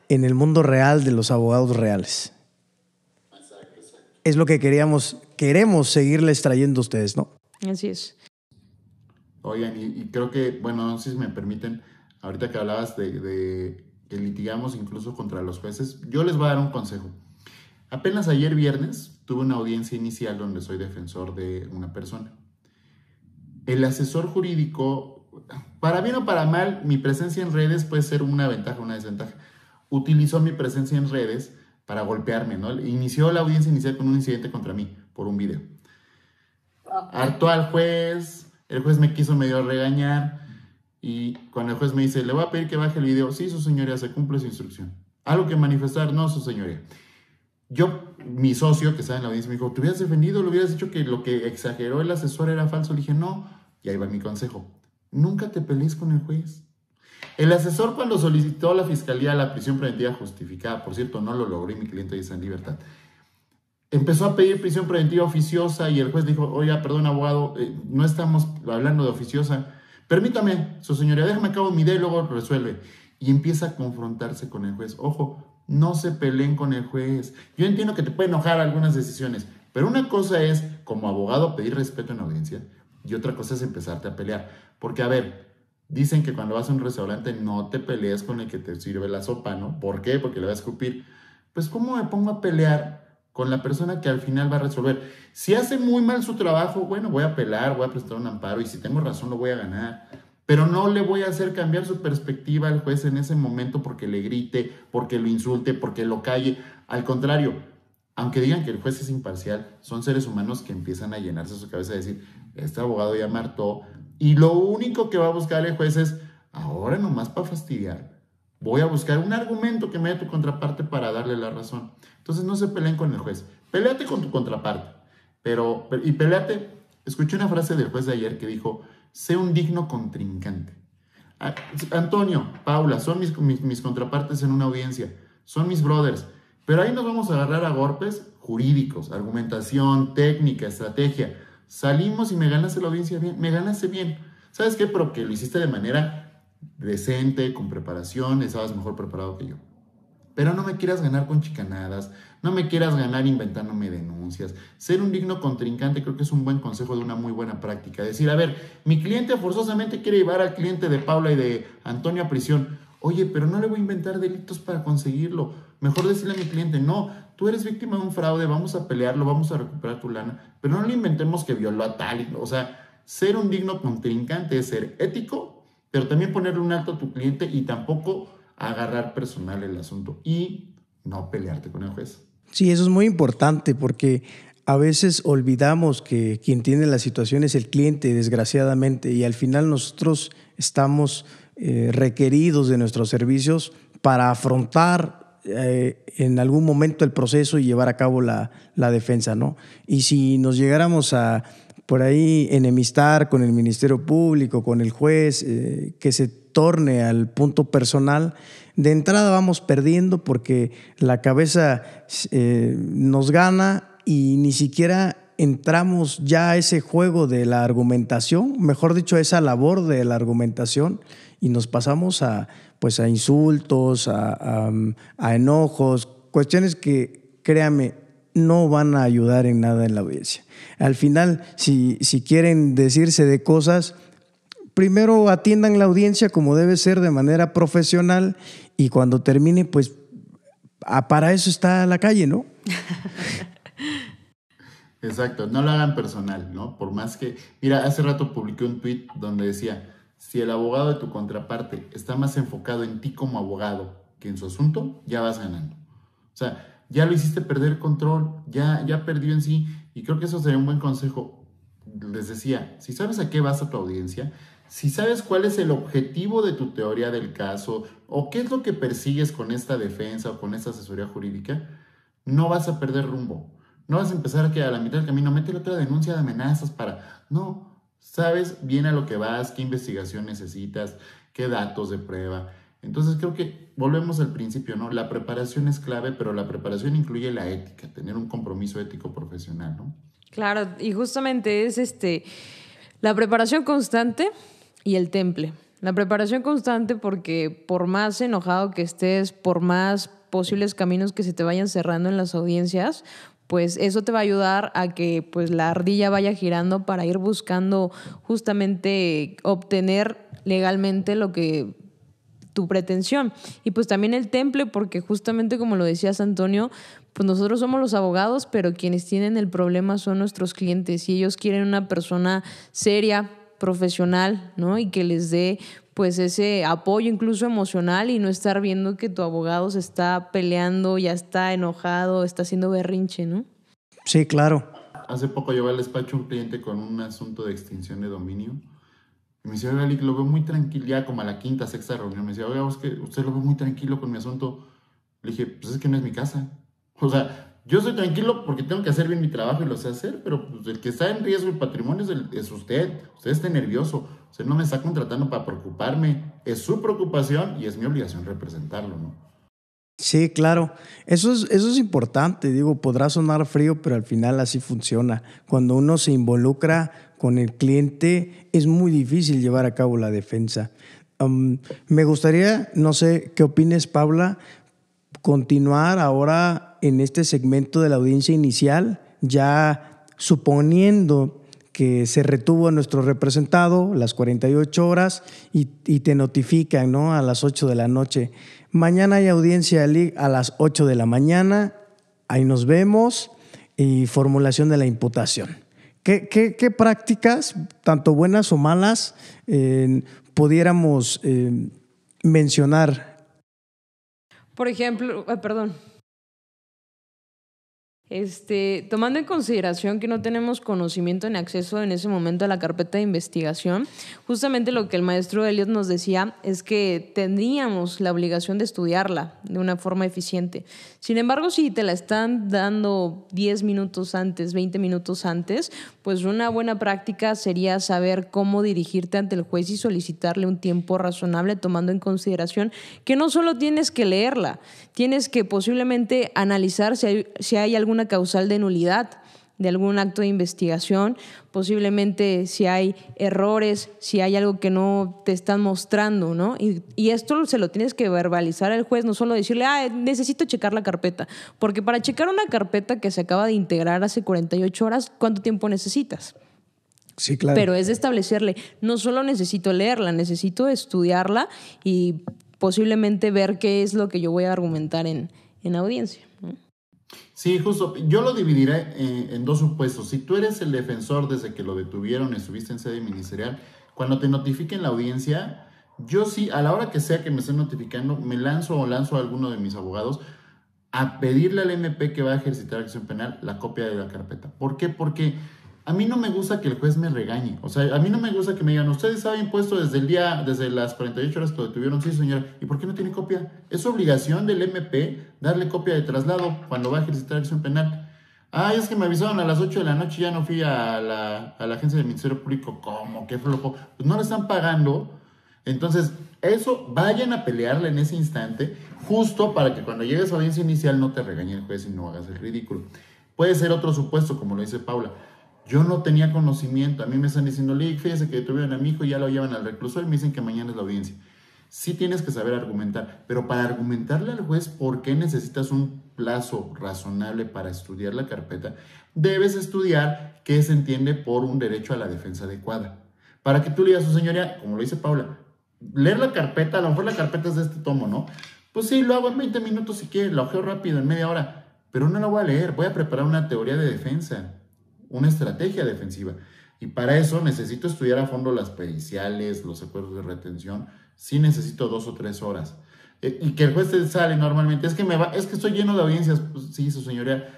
en el mundo real de los abogados reales. Exacto. Es lo que queremos seguirles trayendo a ustedes, ¿no? Así es. Oigan, y creo que, bueno, no sé si me permiten, ahorita que hablabas de que litigamos incluso contra los jueces, yo les voy a dar un consejo. Apenas ayer viernes tuve una audiencia inicial donde soy defensor de una persona. El asesor jurídico, para bien o para mal, mi presencia en redes puede ser una ventaja o una desventaja. Utilizó mi presencia en redes para golpearme, ¿no? Inició la audiencia inicial con un incidente contra mí por un video. Hartó al juez, el juez me quiso medio regañar y cuando el juez me dice, le voy a pedir que baje el video, sí, su señoría, se cumple su instrucción. ¿Algo que manifestar? No, su señoría. Mi socio que estaba en la audiencia me dijo, ¿te hubieras defendido? ¿Le hubieras dicho que lo que exageró el asesor era falso? Le dije, no. Y ahí va mi consejo. Nunca te pelees con el juez. El asesor, cuando solicitó a la fiscalía la prisión preventiva justificada, por cierto, no lo logró y mi cliente ya está en libertad, empezó a pedir prisión preventiva oficiosa y el juez dijo, oiga, perdón, abogado, no estamos hablando de oficiosa. Permítame, su señoría, déjame acabo mi idea y luego resuelve. Y empieza a confrontarse con el juez. Ojo, no se peleen con el juez. Yo entiendo que te puede enojar algunas decisiones, pero una cosa es, como abogado, pedir respeto en la audiencia y otra cosa es empezarte a pelear. Porque, a ver, dicen que cuando vas a un restaurante no te pelees con el que te sirve la sopa, ¿no? ¿Por qué? Porque le va a escupir. Pues, ¿cómo me pongo a pelear con la persona que al final va a resolver? Si hace muy mal su trabajo, bueno, voy a apelar, voy a prestar un amparo y si tengo razón lo voy a ganar. Pero no le voy a hacer cambiar su perspectiva al juez en ese momento porque le grite, porque lo insulte, porque lo calle. Al contrario, aunque digan que el juez es imparcial, son seres humanos que empiezan a llenarse su cabeza y decir, este abogado ya me hartó. Y lo único que va a buscar el juez es, ahora nomás para fastidiar, voy a buscar un argumento que me dé tu contraparte para darle la razón. Entonces no se peleen con el juez, peléate con tu contraparte. Y peléate, escuché una frase del juez de ayer que dijo, sé un digno contrincante. Antonio, Paula, son mis contrapartes en una audiencia, son mis brothers, pero ahí nos vamos a agarrar a golpes jurídicos, argumentación, técnica, estrategia. Salimos y me ganaste la audiencia bien, me ganaste bien. ¿Sabes qué? Pero que lo hiciste de manera decente, con preparación, estabas mejor preparado que yo. Pero no me quieras ganar con chicanadas, no me quieras ganar inventándome denuncias. Ser un digno contrincante creo que es un buen consejo de una muy buena práctica. Decir, a ver, mi cliente forzosamente quiere llevar al cliente de Paula y de Antonio a prisión. Oye, pero no le voy a inventar delitos para conseguirlo. Mejor decirle a mi cliente, no, tú eres víctima de un fraude, vamos a pelearlo, vamos a recuperar tu lana. Pero no le inventemos que violó a tal. O sea, ser un digno contrincante es ser ético, pero también ponerle un alto a tu cliente y tampoco agarrar personal el asunto y no pelearte con el juez. Sí, eso es muy importante porque a veces olvidamos que quien tiene la situación es el cliente, desgraciadamente, y al final nosotros estamos requeridos de nuestros servicios para afrontar en algún momento el proceso y llevar a cabo la defensa, ¿no? Y si nos llegáramos a por ahí enemistar con el Ministerio Público, con el juez, que se torne al punto personal, de entrada vamos perdiendo porque la cabeza nos gana y ni siquiera entramos ya a ese juego de la argumentación, mejor dicho, a esa labor de la argumentación y nos pasamos a insultos, a enojos, cuestiones que, créame, no van a ayudar en nada en la audiencia. Al final, si quieren decirse de cosas, primero atiendan la audiencia como debe ser de manera profesional y cuando termine, pues para eso está la calle, ¿no? Exacto, no lo hagan personal, ¿no? Por más que... Mira, hace rato publiqué un tweet donde decía, si el abogado de tu contraparte está más enfocado en ti como abogado que en su asunto, ya vas ganando. O sea, ya lo hiciste perder control, ya perdió en sí, y creo que eso sería un buen consejo. Les decía, si sabes a qué vas a tu audiencia, si sabes cuál es el objetivo de tu teoría del caso, o qué es lo que persigues con esta defensa o con esta asesoría jurídica, no vas a perder rumbo. No vas a empezar a la mitad del camino, métele otra denuncia de amenazas para... No, sabes bien a lo que vas, qué investigación necesitas, qué datos de prueba. Entonces creo que volvemos al principio, ¿no? La preparación es clave, pero la preparación incluye la ética, tener un compromiso ético profesional, ¿no? Claro, y justamente es la preparación constante y el temple. La preparación constante porque por más enojado que estés, por más posibles caminos que se te vayan cerrando en las audiencias, pues eso te va a ayudar a que pues la ardilla vaya girando para ir buscando justamente obtener legalmente lo que tu pretensión. Y pues también el temple, porque justamente como lo decías, Antonio, pues nosotros somos los abogados, pero quienes tienen el problema son nuestros clientes y ellos quieren una persona seria, profesional, ¿no? Y que les dé pues ese apoyo incluso emocional y no estar viendo que tu abogado se está peleando, ya está enojado, está haciendo berrinche, ¿no? Sí, claro. Hace poco llevé al despacho un cliente con un asunto de extinción de dominio. Y me decía, oiga, lo veo muy tranquilo, ya como a la quinta, sexta reunión. Me decía, oiga, es que usted lo ve muy tranquilo con mi asunto. Le dije, pues es que no es mi casa. O sea, yo soy tranquilo porque tengo que hacer bien mi trabajo y lo sé hacer, pero pues, el que está en riesgo el patrimonio es usted. Usted está nervioso. Usted no me está contratando para preocuparme. Es su preocupación y es mi obligación representarlo, ¿no? Sí, claro. Eso es importante. Digo, podrá sonar frío, pero al final así funciona. Cuando uno se involucra con el cliente, es muy difícil llevar a cabo la defensa. Me gustaría, no sé qué opines, Paula, continuar ahora en este segmento de la audiencia inicial, ya suponiendo que se retuvo a nuestro representado las 48 horas y te notifican, ¿no? A las 8 de la noche. Mañana hay audiencia a las 8 de la mañana, ahí nos vemos y formulación de la imputación. ¿Qué prácticas, tanto buenas o malas, pudiéramos mencionar? Por ejemplo, tomando en consideración que no tenemos conocimiento ni acceso en ese momento a la carpeta de investigación, justamente lo que el maestro Elliot nos decía es que tendríamos la obligación de estudiarla de una forma eficiente. Sin embargo, si te la están dando 10 minutos antes, 20 minutos antes, pues una buena práctica sería saber cómo dirigirte ante el juez y solicitarle un tiempo razonable, tomando en consideración que no solo tienes que leerla, tienes que posiblemente analizar si hay alguna causal de nulidad de algún acto de investigación, posiblemente si hay errores, si hay algo que no te están mostrando, ¿no? Y esto se lo tienes que verbalizar al juez, no solo decirle, necesito checar la carpeta, porque para checar una carpeta que se acaba de integrar hace 48 horas, ¿cuánto tiempo necesitas? Sí, claro. Pero es de establecerle, no solo necesito leerla, necesito estudiarla y posiblemente ver qué es lo que yo voy a argumentar en audiencia, ¿no? Sí, justo. Yo lo dividiré en dos supuestos. Si tú eres el defensor desde que lo detuvieron, estuviste en sede ministerial, cuando te notifiquen la audiencia, yo sí, a la hora que sea que me estén notificando, me lanzo a alguno de mis abogados a pedirle al MP que va a ejercitar acción penal la copia de la carpeta. ¿Por qué? Porque a mí no me gusta que el juez me regañe. O sea, a mí no me gusta que me digan, ustedes habían puesto desde las 48 horas que lo detuvieron. Sí, señora. ¿Y por qué no tiene copia? Es obligación del MP darle copia de traslado cuando va a ejercitar acción penal. Es que me avisaron a las 8 de la noche y ya no fui a la agencia del Ministerio Público. ¿Cómo? ¿Qué flojo? Pues no le están pagando. Entonces, eso, vayan a pelearle en ese instante, justo para que cuando llegues a audiencia inicial no te regañe el juez y no hagas el ridículo. Puede ser otro supuesto, como lo dice Paula. Yo no tenía conocimiento. A mí me están diciendo, fíjese que detuvieron a mi hijo y ya lo llevan al reclusorio y me dicen que mañana es la audiencia. Sí tienes que saber argumentar, pero para argumentarle al juez por qué necesitas un plazo razonable para estudiar la carpeta, debes estudiar qué se entiende por un derecho a la defensa adecuada. Para que tú le digas a su señoría, como lo dice Paula, leer la carpeta, a lo mejor la carpeta es de este tomo, ¿no? Pues sí, lo hago en 20 minutos si quieres, la ojeo rápido, en media hora, pero no la voy a leer, voy a preparar una teoría de defensa, una estrategia defensiva. Y para eso necesito estudiar a fondo las periciales, los acuerdos de retención. Sí necesito 2 o 3 horas. Y que el juez te sale normalmente, es que estoy lleno de audiencias. Pues sí, su señoría,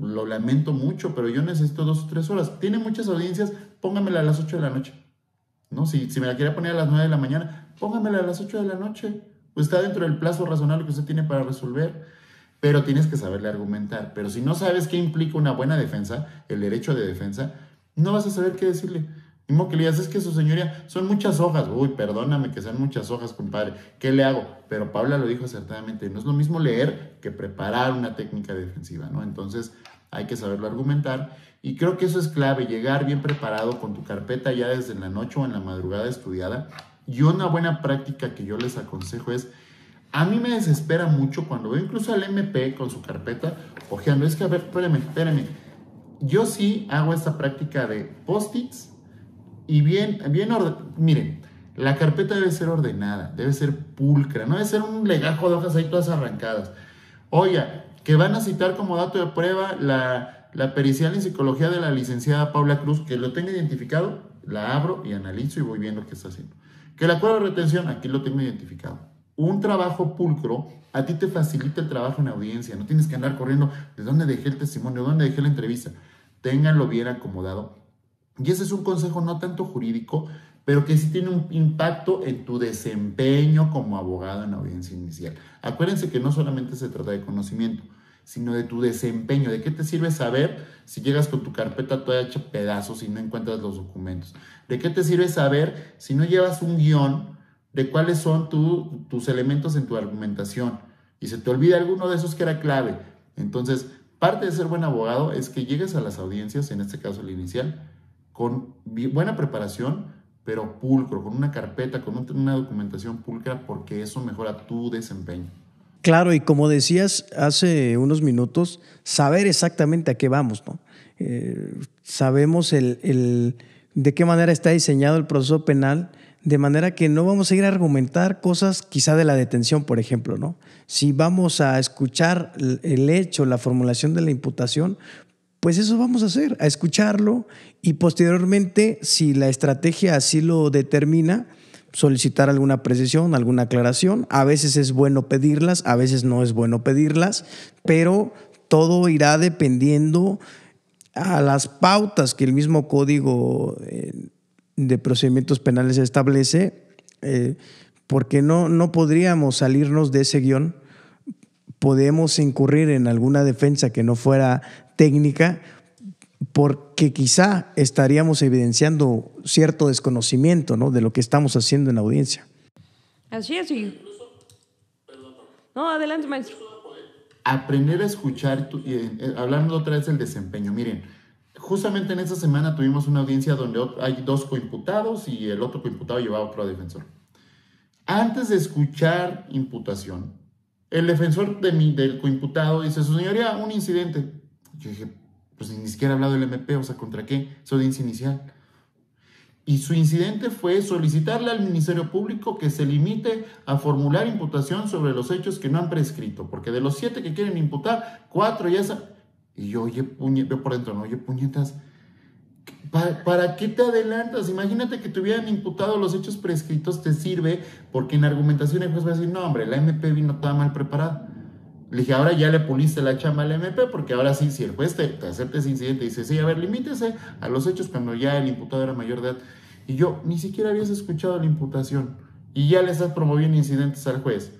lo lamento mucho, pero yo necesito 2 o 3 horas. Tiene muchas audiencias, póngamela a las 8 de la noche. ¿No? Si me la quería poner a las 9 de la mañana, póngamela a las 8 de la noche. Pues está dentro del plazo razonable que usted tiene para resolver. Pero tienes que saberle argumentar. Pero si no sabes qué implica una buena defensa, el derecho de defensa, no vas a saber qué decirle. Mismo que le digas, es que su señoría, son muchas hojas. Uy, perdóname que sean muchas hojas, compadre. ¿Qué le hago? Pero Paula lo dijo acertadamente. No es lo mismo leer que preparar una técnica defensiva, ¿no? Entonces hay que saberlo argumentar. Y creo que eso es clave, llegar bien preparado con tu carpeta ya desde la noche o en la madrugada estudiada. Y una buena práctica que yo les aconsejo es, a mí me desespera mucho cuando veo incluso al MP con su carpeta ojeando. Es que, a ver, espérame. Yo sí hago esta práctica de post-its y bien miren, La carpeta debe ser ordenada, debe ser pulcra, no debe ser un legajo de hojas ahí todas arrancadas. Oiga, que van a citar como dato de prueba la pericial en psicología de la licenciada Paula Cruz, que lo tenga identificado, la abro y analizo y voy viendo qué está haciendo. Que el acuerdo de retención, aquí lo tengo identificado. Un trabajo pulcro a ti te facilita el trabajo en audiencia, no tienes que andar corriendo de dónde dejé el testimonio, de dónde dejé la entrevista. Ténganlo bien acomodado. Y ese es un consejo no tanto jurídico, pero que sí tiene un impacto en tu desempeño como abogado en audiencia inicial. Acuérdense que no solamente se trata de conocimiento, sino de tu desempeño. ¿De qué te sirve saber si llegas con tu carpeta toda hecha pedazos y no encuentras los documentos? ¿De qué te sirve saber si no llevas un guión de cuáles son tus elementos en tu argumentación y se te olvida alguno de esos que era clave? Entonces, parte de ser buen abogado es que llegues a las audiencias, en este caso la inicial, con buena preparación, pero pulcro, con una carpeta, con una documentación pulcra, porque eso mejora tu desempeño. Claro, y como decías hace unos minutos, saber exactamente a qué vamos, ¿no? Sabemos de qué manera está diseñado el proceso penal, de manera que no vamos a ir a argumentar cosas quizá de la detención, por ejemplo, ¿no? Si vamos a escuchar el hecho, la formulación de la imputación, pues eso vamos a hacer, a escucharlo y posteriormente, si la estrategia así lo determina, solicitar alguna precisión, alguna aclaración. A veces es bueno pedirlas, a veces no es bueno pedirlas, pero todo irá dependiendo a las pautas que el mismo Código de Procedimientos Penales establece, porque no podríamos salirnos de ese guión. Podemos incurrir en alguna defensa que no fuera técnica, porque quizá estaríamos evidenciando cierto desconocimiento, ¿no?, de lo que estamos haciendo en la audiencia. Así es, sí. No, adelante, maestro. Aprender a escuchar, hablando otra vez del desempeño. Miren, justamente en esta semana tuvimos una audiencia donde hay 2 coimputados y el otro coimputado llevaba otro defensor. Antes de escuchar imputación, el defensor del coimputado dice: su señoría, un incidente. Yo dije, pues ni siquiera ha hablado del MP, o sea, ¿contra qué? Es audiencia inicial. Y su incidente fue solicitarle al Ministerio Público que se limite a formular imputación sobre los hechos que no han prescrito, porque de los 7 que quieren imputar, 4 ya están. Y yo, veo por dentro, ¿no? Oye, puñetas, ¿para qué te adelantas? Imagínate que te hubieran imputado los hechos prescritos, te sirve, porque en argumentación el juez va a decir: no, hombre, la MP vino toda mal preparada. Le dije: ahora ya le puliste la chamba al MP, porque ahora sí, si el juez te acepta ese incidente y dice: sí, a ver, limítese a los hechos cuando ya el imputado era mayor de edad. Y yo, ni siquiera habías escuchado la imputación y ya le estás promoviendo incidentes al juez.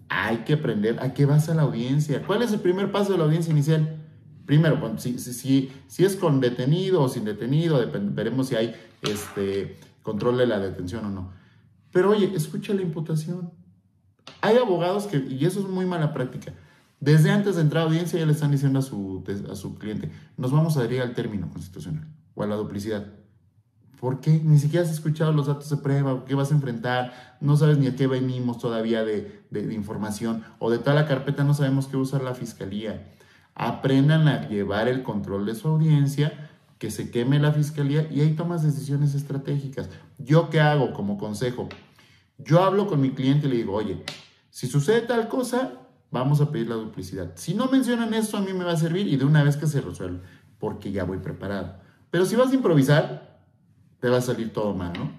Hay que aprender a qué vas a la audiencia. ¿Cuál es el primer paso de la audiencia inicial? Primero, bueno, si es con detenido o sin detenido, veremos si hay control de la detención o no. Pero oye, escucha la imputación. Hay abogados y eso es muy mala práctica, desde antes de entrar a audiencia ya le están diciendo a su cliente: nos vamos a adherir al término constitucional o a la duplicidad. ¿Por qué? Ni siquiera has escuchado los datos de prueba, qué vas a enfrentar, no sabes ni a qué venimos todavía de información, o de toda la carpeta no sabemos qué usar la fiscalía. Aprendan a llevar el control de su audiencia, que se queme la fiscalía y ahí tomas decisiones estratégicas. ¿Yo qué hago como consejo? Yo hablo con mi cliente y le digo: oye, si sucede tal cosa, vamos a pedir la duplicidad. Si no mencionan esto, a mí me va a servir y de una vez que se resuelve, porque ya voy preparado. Pero si vas a improvisar, te va a salir todo mal, ¿no?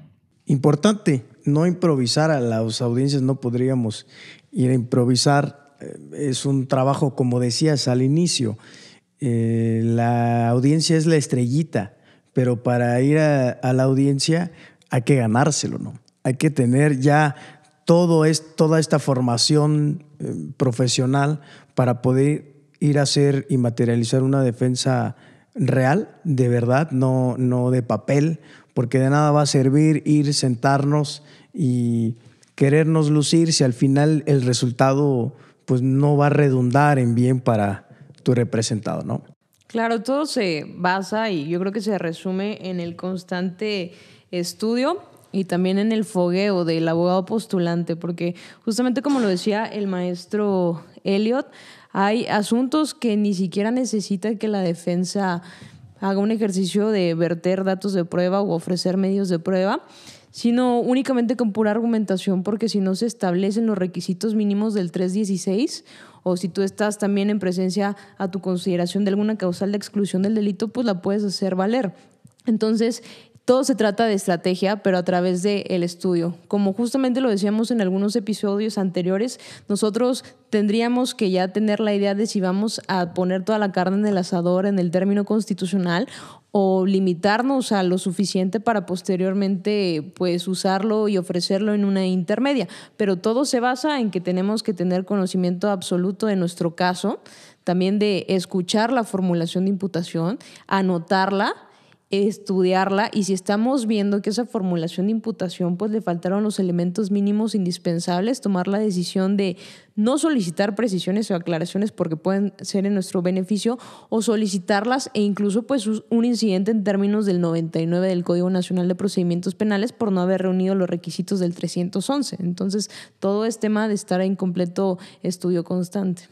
Importante, no improvisar. A las audiencias no podríamos ir a improvisar. Es un trabajo, como decías al inicio, la audiencia es la estrellita, pero para ir a la audiencia hay que ganárselo, ¿no? Hay que tener ya toda esta formación profesional para poder ir a hacer y materializar una defensa real, de verdad, no de papel, porque de nada va a servir ir, sentarnos y querernos lucir si al final el resultado pues no va a redundar en bien para tu representado, ¿no? Claro, todo se basa y yo creo que se resume en el constante estudio y también en el fogueo del abogado postulante, porque justamente como lo decía el maestro Elliot, hay asuntos que ni siquiera necesita que la defensa haga un ejercicio de verter datos de prueba o ofrecer medios de prueba, sino únicamente con pura argumentación, porque si no se establecen los requisitos mínimos del 316, o si tú estás también en presencia a tu consideración de alguna causal de exclusión del delito, pues la puedes hacer valer. Entonces, todo se trata de estrategia, pero a través del estudio. Como justamente lo decíamos en algunos episodios anteriores, nosotros tendríamos que ya tener la idea de si vamos a poner toda la carne en el asador en el término constitucional o limitarnos a lo suficiente para posteriormente pues usarlo y ofrecerlo en una intermedia. Pero todo se basa en que tenemos que tener conocimiento absoluto de nuestro caso, también de escuchar la formulación de imputación, anotarla, estudiarla, y si estamos viendo que esa formulación de imputación pues le faltaron los elementos mínimos indispensables, tomar la decisión de no solicitar precisiones o aclaraciones porque pueden ser en nuestro beneficio, o solicitarlas, e incluso pues un incidente en términos del 99 del Código Nacional de Procedimientos Penales por no haber reunido los requisitos del 311. Entonces, todo es tema de estar en completo estudio constante.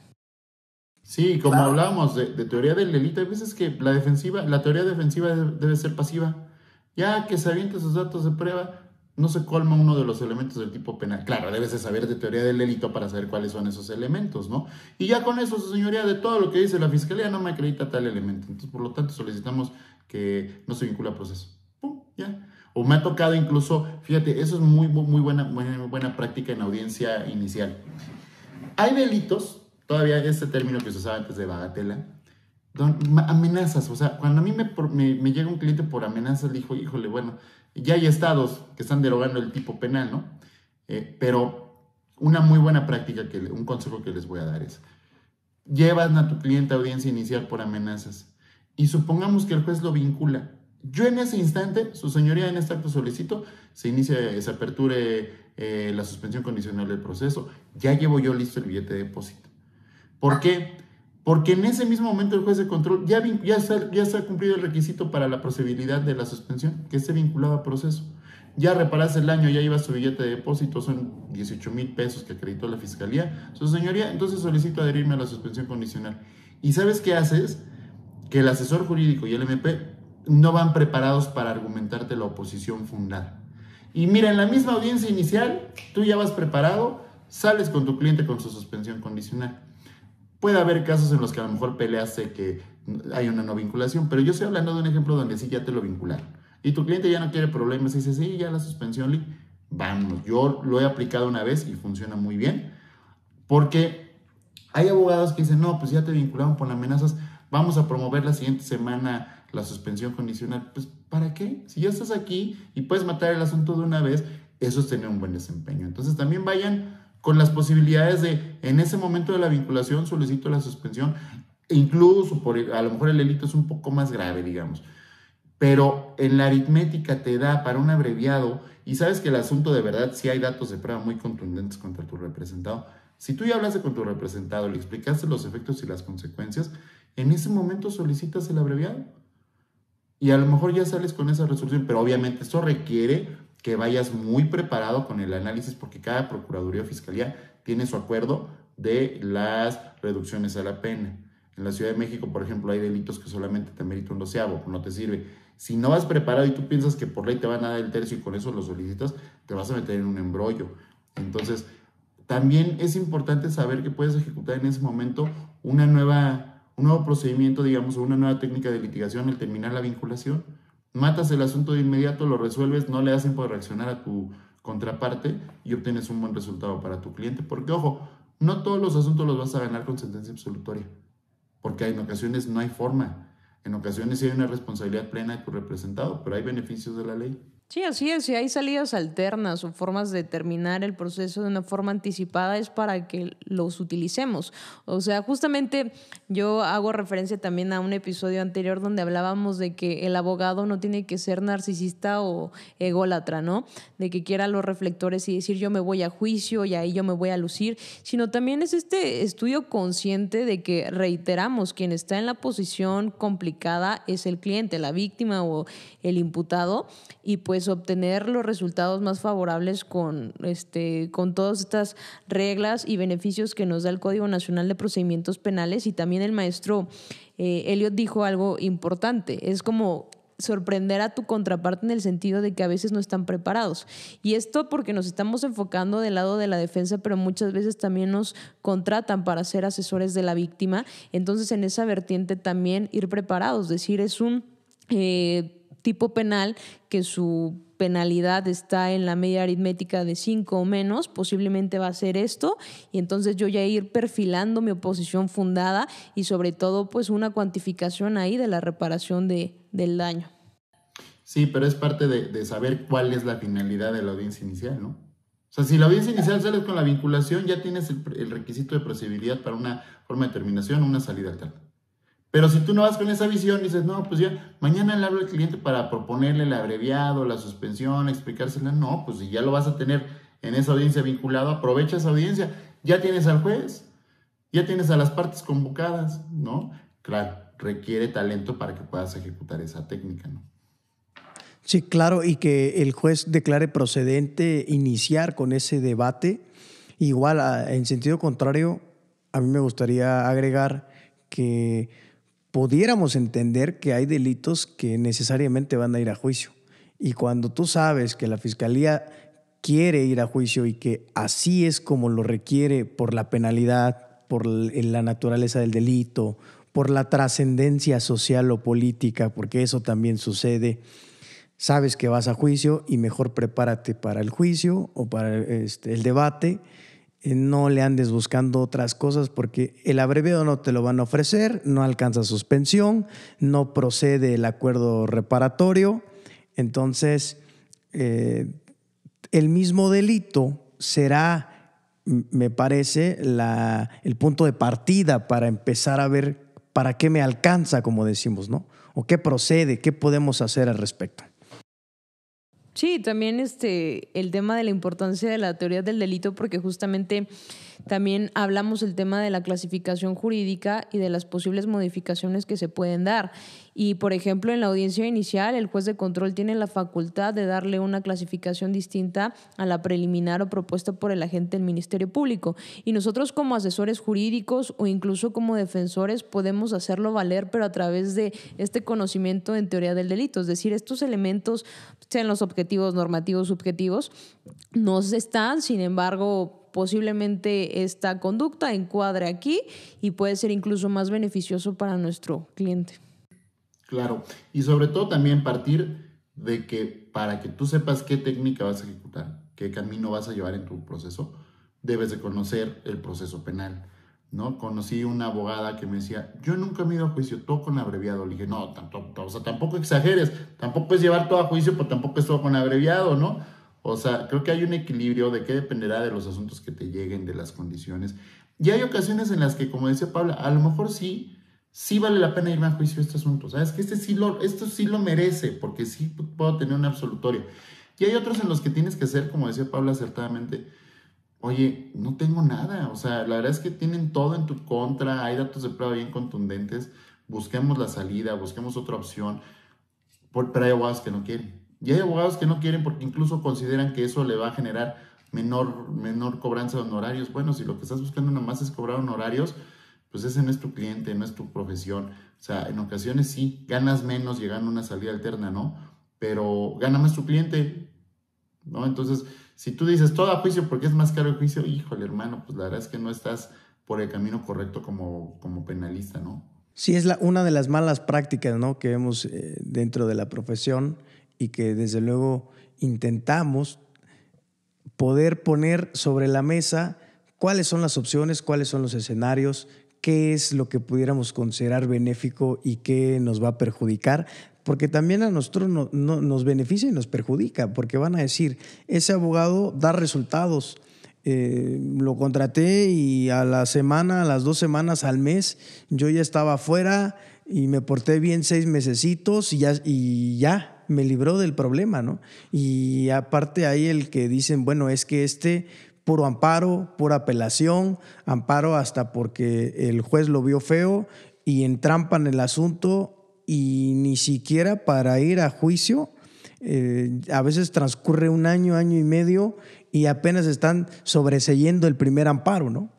Sí, como hablábamos de teoría del delito, hay veces que la teoría defensiva debe ser pasiva. Ya que se aviente sus datos de prueba, no se colma uno de los elementos del tipo penal. Claro, debes de saber de teoría del delito para saber cuáles son esos elementos, ¿no? Y ya con eso, su señoría, de todo lo que dice la fiscalía, no me acredita tal elemento. Entonces, por lo tanto, solicitamos que no se vincule a proceso. ¡Pum! Ya. O me ha tocado incluso, fíjate, eso es muy buena práctica en audiencia inicial. Hay delitos, todavía este término que se usaba antes de bagatela, amenazas. O sea, cuando a mí me llega un cliente por amenazas, le digo, híjole, bueno, ya hay estados que están derogando el tipo penal, ¿no? Pero una muy buena práctica, un consejo que les voy a dar es, llevas a tu cliente a audiencia inicial por amenazas y supongamos que el juez lo vincula. Yo en ese instante, su señoría, en este acto solicito, se aperture la suspensión condicional del proceso. Ya llevo yo listo el billete de depósito. ¿Por qué? Porque en ese mismo momento el juez de control ya se ha cumplido el requisito para la procedibilidad de la suspensión, que esté vinculado a proceso. Ya reparaste el daño, ya llevas tu billete de depósito, son 18,000 pesos que acreditó la fiscalía. Su señoría, entonces solicito adherirme a la suspensión condicional. ¿Y sabes qué haces? Que el asesor jurídico y el MP no van preparados para argumentarte la oposición fundada. Y mira, en la misma audiencia inicial, tú ya vas preparado, sales con tu cliente con su suspensión condicional. Puede haber casos en los que a lo mejor peleaste que hay una no vinculación, pero yo estoy hablando de un ejemplo donde sí ya te lo vincularon. Y tu cliente ya no quiere problemas y dice, sí, ya la suspensión, vámonos. Yo lo he aplicado una vez y funciona muy bien, porque hay abogados que dicen, no, pues ya te vincularon por amenazas, vamos a promover la siguiente semana la suspensión condicional. Pues, ¿para qué? Si ya estás aquí y puedes matar el asunto de una vez, eso es tener un buen desempeño. Entonces también vayan con las posibilidades de, en ese momento de la vinculación, solicito la suspensión, incluso a lo mejor el delito es un poco más grave, digamos, pero en la aritmética te da para un abreviado, y sabes que el asunto de verdad, si hay datos de prueba muy contundentes contra tu representado, si tú ya hablaste con tu representado, le explicaste los efectos y las consecuencias, en ese momento solicitas el abreviado, y a lo mejor ya sales con esa resolución, pero obviamente esto requiere que vayas muy preparado con el análisis, porque cada procuraduría o fiscalía tiene su acuerdo de las reducciones a la pena. En la Ciudad de México, por ejemplo, hay delitos que solamente te merita un 12avo, no te sirve. Si no vas preparado y tú piensas que por ley te van a dar el tercio y con eso lo solicitas, te vas a meter en un embrollo. Entonces, también es importante saber que puedes ejecutar en ese momento un nuevo procedimiento, digamos, o una nueva técnica de litigación al terminar la vinculación. Matas el asunto de inmediato, lo resuelves, no le das tiempo de reaccionar a tu contraparte y obtienes un buen resultado para tu cliente. Porque, ojo, no todos los asuntos los vas a ganar con sentencia absolutoria, porque en ocasiones no hay forma. En ocasiones sí hay una responsabilidad plena de tu representado, pero hay beneficios de la ley. Sí, así es. Si hay salidas alternas o formas de terminar el proceso de una forma anticipada, es para que los utilicemos. O sea, justamente yo hago referencia también a un episodio anterior donde hablábamos de que el abogado no tiene que ser narcisista o ególatra, ¿no? De que quiera los reflectores y decir yo me voy a juicio y ahí yo me voy a lucir, sino también es este estudio consciente de que, reiteramos, quien está en la posición complicada es el cliente, la víctima o el imputado, y pues obtener los resultados más favorables con todas estas reglas y beneficios que nos da el Código Nacional de Procedimientos Penales. Y también el maestro Elliot dijo algo importante, es como sorprender a tu contraparte en el sentido de que a veces no están preparados. Y esto porque nos estamos enfocando del lado de la defensa, pero muchas veces también nos contratan para ser asesores de la víctima. Entonces, en esa vertiente también ir preparados, es decir, es un tipo penal que su penalidad está en la media aritmética de 5 o menos, posiblemente va a ser esto, y entonces yo ya ir perfilando mi oposición fundada y sobre todo pues una cuantificación ahí de la reparación del daño. Sí, pero es parte de saber cuál es la finalidad de la audiencia inicial, ¿no? O sea, si la audiencia inicial sales con la vinculación, ya tienes el requisito de procedibilidad para una forma de terminación o una salida alterna. Pero si tú no vas con esa visión y dices, no, pues ya, mañana le hablo al cliente para proponerle el abreviado, la suspensión, explicársela. No, pues si ya lo vas a tener en esa audiencia vinculado, aprovecha esa audiencia. Ya tienes al juez, ya tienes a las partes convocadas, ¿no? Claro, requiere talento para que puedas ejecutar esa técnica, ¿no? Sí, claro, y que el juez declare procedente iniciar con ese debate. Igual, en sentido contrario, a mí me gustaría agregar que pudiéramos entender que hay delitos que necesariamente van a ir a juicio. Y cuando tú sabes que la fiscalía quiere ir a juicio y que así es como lo requiere por la penalidad, por la naturaleza del delito, por la trascendencia social o política, porque eso también sucede, sabes que vas a juicio y mejor prepárate para el juicio o para el debate. No le andes buscando otras cosas porque el abreviado no te lo van a ofrecer, no alcanza suspensión, no procede el acuerdo reparatorio. Entonces, el mismo delito será, me parece, el punto de partida para empezar a ver para qué me alcanza, como decimos, ¿no? O qué procede, qué podemos hacer al respecto. Sí, también el tema de la importancia de la teoría del delito, porque justamente también hablamos el tema de la clasificación jurídica y de las posibles modificaciones que se pueden dar. Y, por ejemplo, en la audiencia inicial, el juez de control tiene la facultad de darle una clasificación distinta a la preliminar o propuesta por el agente del Ministerio Público. Y nosotros como asesores jurídicos o incluso como defensores podemos hacerlo valer, pero a través de este conocimiento en teoría del delito. Es decir, estos elementos, sean los objetivos normativos, subjetivos, no están, sin embargo, posiblemente esta conducta encuadre aquí y puede ser incluso más beneficioso para nuestro cliente. Claro, y sobre todo también partir de que para que tú sepas qué técnica vas a ejecutar, qué camino vas a llevar en tu proceso, debes de conocer el proceso penal, ¿no? Conocí una abogada que me decía, yo nunca me he ido a juicio, todo con abreviado. Le dije, no, tampoco exageres, tampoco es llevar todo a juicio, pero tampoco es todo con abreviado, ¿no? O sea, creo que hay un equilibrio de qué dependerá de los asuntos que te lleguen, de las condiciones. Y hay ocasiones en las que, como decía Paula, a lo mejor sí vale la pena irme a juicio este asunto. ¿Sabes? Que esto sí lo merece, porque sí puedo tener un absolutorio. Y hay otros en los que tienes que ser, como decía Paula acertadamente, oye, no tengo nada. O sea, la verdad es que tienen todo en tu contra, hay datos de prueba bien contundentes, busquemos la salida, busquemos otra opción, pero hay abogados que no quieren. Y hay abogados que no quieren porque incluso consideran que eso le va a generar menor cobranza de honorarios. Bueno, si lo que estás buscando nada más es cobrar honorarios, pues ese no es tu cliente, no es tu profesión. O sea, en ocasiones sí, ganas menos llegando a una salida alterna, ¿no? Pero gana más tu cliente, ¿no? Entonces, si tú dices todo a juicio porque es más caro el juicio, híjole, hermano, pues la verdad es que no estás por el camino correcto como penalista, ¿no? Sí, es una de las malas prácticas, ¿no?, que vemos dentro de la profesión y que desde luego intentamos poder poner sobre la mesa cuáles son las opciones, cuáles son los escenarios, qué es lo que pudiéramos considerar benéfico y qué nos va a perjudicar, porque también a nosotros nos beneficia y nos perjudica, porque van a decir, ese abogado da resultados, lo contraté y a la semana, a las 2 semanas, al mes, yo ya estaba afuera y me porté bien 6 mesecitos y ya me libró del problema, ¿no? Y aparte hay el que dicen, bueno, es que puro amparo, pura apelación, amparo hasta porque el juez lo vio feo y entrampan el asunto y ni siquiera para ir a juicio. A veces transcurre 1 año, año y medio y apenas están sobreseyendo el primer amparo, ¿no?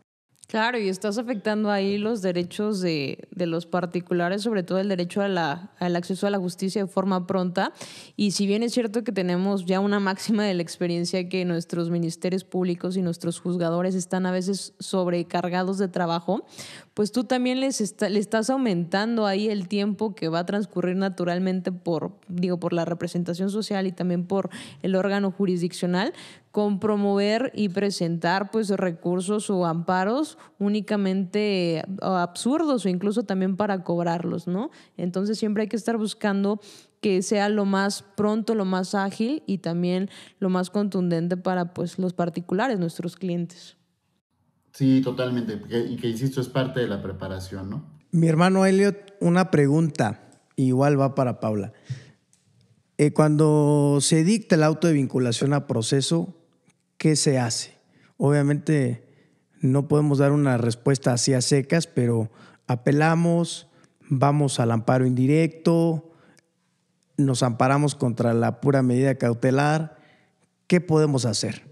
Claro, y estás afectando ahí los derechos de los particulares, sobre todo el derecho al acceso a la justicia de forma pronta. Y si bien es cierto que tenemos ya una máxima de la experiencia que nuestros ministerios públicos y nuestros juzgadores están a veces sobrecargados de trabajo, pues tú también le estás aumentando ahí el tiempo que va a transcurrir naturalmente por la representación social y también por el órgano jurisdiccional, con promover y presentar pues recursos o amparos únicamente absurdos o incluso también para cobrarlos, ¿no? Entonces siempre hay que estar buscando que sea lo más pronto, lo más ágil y también lo más contundente para pues los particulares, nuestros clientes. Sí, totalmente, y que insisto, es parte de la preparación, ¿no? Mi hermano Elliot, una pregunta, igual va para Paula. Cuando se dicta el auto de vinculación a proceso, ¿qué se hace? Obviamente no podemos dar una respuesta así a secas, pero apelamos, vamos al amparo indirecto, nos amparamos contra la pura medida cautelar. ¿Qué podemos hacer?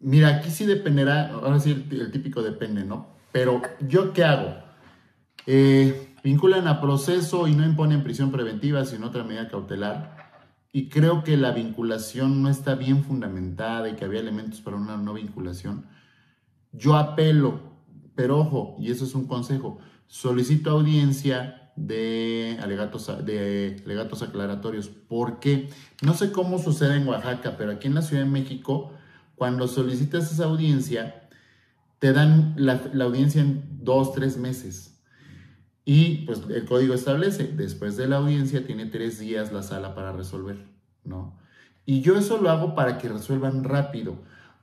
Mira, aquí sí dependerá, ahora sí el típico depende, ¿no? Pero ¿yo qué hago? Vinculan a proceso y no imponen prisión preventiva, sino otra medida cautelar. Y creo que la vinculación no está bien fundamentada y que había elementos para una no vinculación. Yo apelo, pero ojo, y eso es un consejo, solicito audiencia de alegatos aclaratorios. ¿Por qué? No sé cómo sucede en Oaxaca, pero aquí en la Ciudad de México, cuando solicitas esa audiencia, te dan la audiencia en 2-3 meses. Y pues el código establece, después de la audiencia tiene 3 días la sala para resolver, ¿no? Y yo eso lo hago para que resuelvan rápido,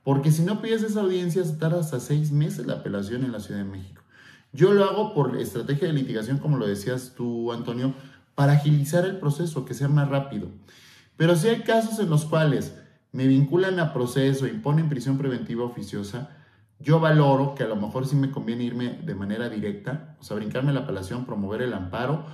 porque si no pides esa audiencia, se tarda hasta 6 meses la apelación en la Ciudad de México. Yo lo hago por estrategia de litigación, como lo decías tú, Antonio, para agilizar el proceso, que sea más rápido. Pero si hay casos en los cuales me vinculan a proceso, imponen prisión preventiva oficiosa, yo valoro que a lo mejor sí me conviene irme de manera directa, o sea, brincarme la apelación, promover el amparo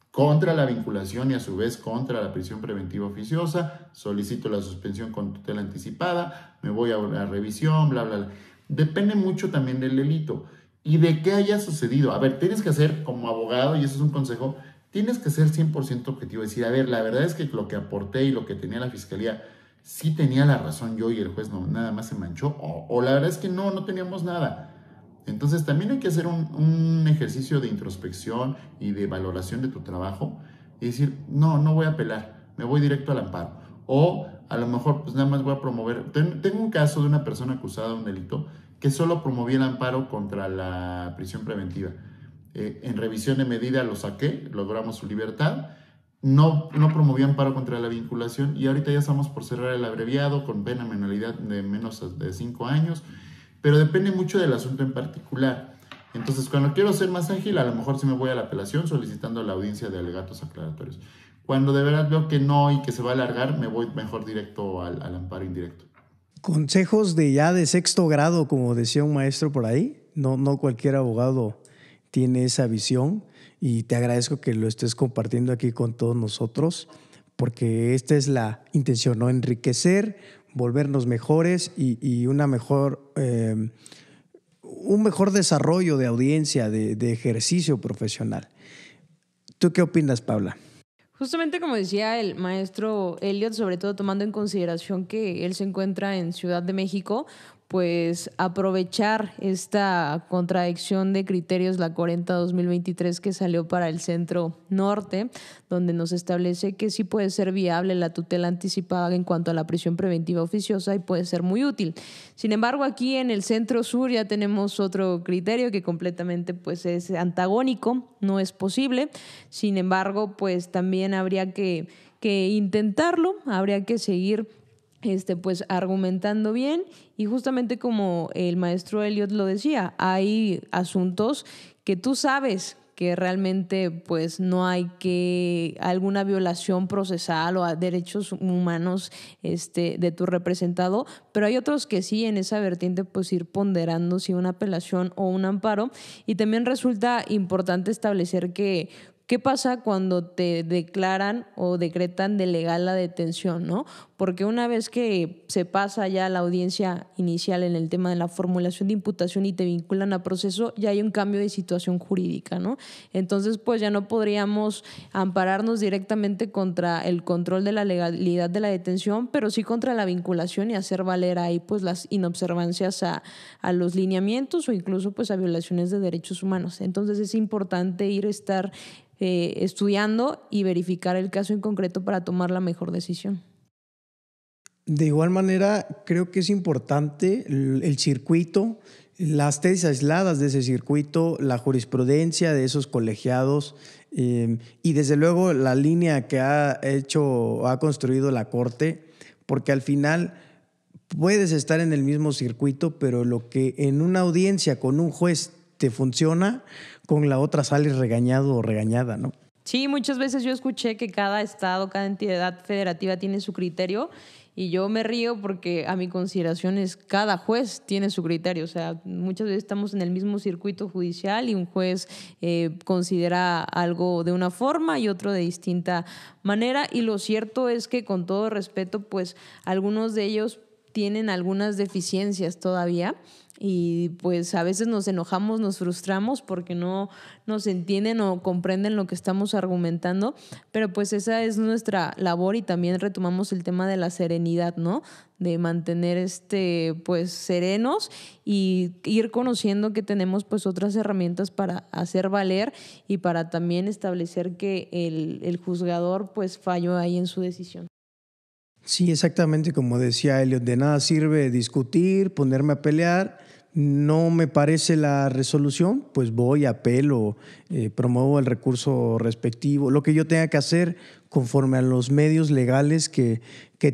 contra la vinculación y a su vez contra la prisión preventiva oficiosa, solicito la suspensión con tutela anticipada, me voy a una revisión, bla, bla, bla. Depende mucho también del delito y de qué haya sucedido. A ver, tienes que hacer como abogado, y eso es un consejo, tienes que ser 100% objetivo, decir, a ver, la verdad es que lo que aporté y lo que tenía la fiscalía, sí tenía la razón yo y el juez no, nada más se manchó, o la verdad es que no teníamos nada. Entonces también hay que hacer un ejercicio de introspección y de valoración de tu trabajo y decir, no voy a apelar, me voy directo al amparo. O a lo mejor pues nada más voy a promover. Tengo un caso de una persona acusada de un delito que solo promovía el amparo contra la prisión preventiva. En revisión de medida lo saqué, logramos su libertad. No promovía amparo contra la vinculación y ahorita ya estamos por cerrar el abreviado con pena menalidad de menos de 5 años, pero depende mucho del asunto en particular. Entonces, cuando quiero ser más ágil, a lo mejor sí me voy a la apelación solicitando la audiencia de alegatos aclaratorios. Cuando de verdad veo que no y que se va a alargar, me voy mejor directo al amparo indirecto. Consejos de sexto grado, como decía un maestro por ahí. No cualquier abogado tiene esa visión. Y te agradezco que lo estés compartiendo aquí con todos nosotros, porque esta es la intención, ¿no? Enriquecer, volvernos mejores y un mejor desarrollo de audiencia, de ejercicio profesional. ¿Tú qué opinas, Paula? Justamente como decía el maestro Elliot, sobre todo tomando en consideración que él se encuentra en Ciudad de México, pues aprovechar esta contradicción de criterios, la 40-2023 que salió para el Centro Norte, donde nos establece que sí puede ser viable la tutela anticipada en cuanto a la prisión preventiva oficiosa y puede ser muy útil. Sin embargo, aquí en el Centro Sur ya tenemos otro criterio que completamente pues es antagónico, no es posible. Sin embargo, pues también habría que intentarlo, habría que seguir pues argumentando bien, y justamente como el maestro Elliot lo decía, hay asuntos que tú sabes que realmente pues no hay alguna violación procesal o a derechos humanos de tu representado, pero hay otros que sí, en esa vertiente pues ir ponderando si una apelación o un amparo. Y también resulta importante establecer ¿qué pasa cuando te declaran o decretan de legal la detención, ¿no? porque una vez que se pasa ya la audiencia inicial en el tema de la formulación de imputación y te vinculan a proceso, ya hay un cambio de situación jurídica, ¿no? Entonces, pues ya no podríamos ampararnos directamente contra el control de la legalidad de la detención, pero sí contra la vinculación y hacer valer ahí pues las inobservancias a los lineamientos o incluso pues a violaciones de derechos humanos. Entonces es importante estar estudiando y verificar el caso en concreto para tomar la mejor decisión. De igual manera, creo que es importante el circuito, las tesis aisladas de ese circuito, la jurisprudencia de esos colegiados y desde luego la línea que ha construido la Corte, porque al final puedes estar en el mismo circuito, pero lo que en una audiencia con un juez te funciona, con la otra sales regañado o regañada, ¿no? Sí, muchas veces yo escuché que cada estado, cada entidad federativa tiene su criterio y yo me río porque a mi consideración es cada juez tiene su criterio. O sea, muchas veces estamos en el mismo circuito judicial y un juez considera algo de una forma y otro de distinta manera. Y lo cierto es que, con todo respeto, pues algunos de ellos tienen algunas deficiencias todavía y pues a veces nos enojamos, nos frustramos porque no nos entienden o comprenden lo que estamos argumentando, pero pues esa es nuestra labor y también retomamos el tema de la serenidad, ¿no? De mantener pues serenos y ir conociendo que tenemos pues otras herramientas para hacer valer y para también establecer que el juzgador pues falló ahí en su decisión. Sí, exactamente como decía Elliot, de nada sirve discutir, ponerme a pelear, no me parece la resolución, pues voy, apelo, promuevo el recurso respectivo, lo que yo tenga que hacer conforme a los medios legales que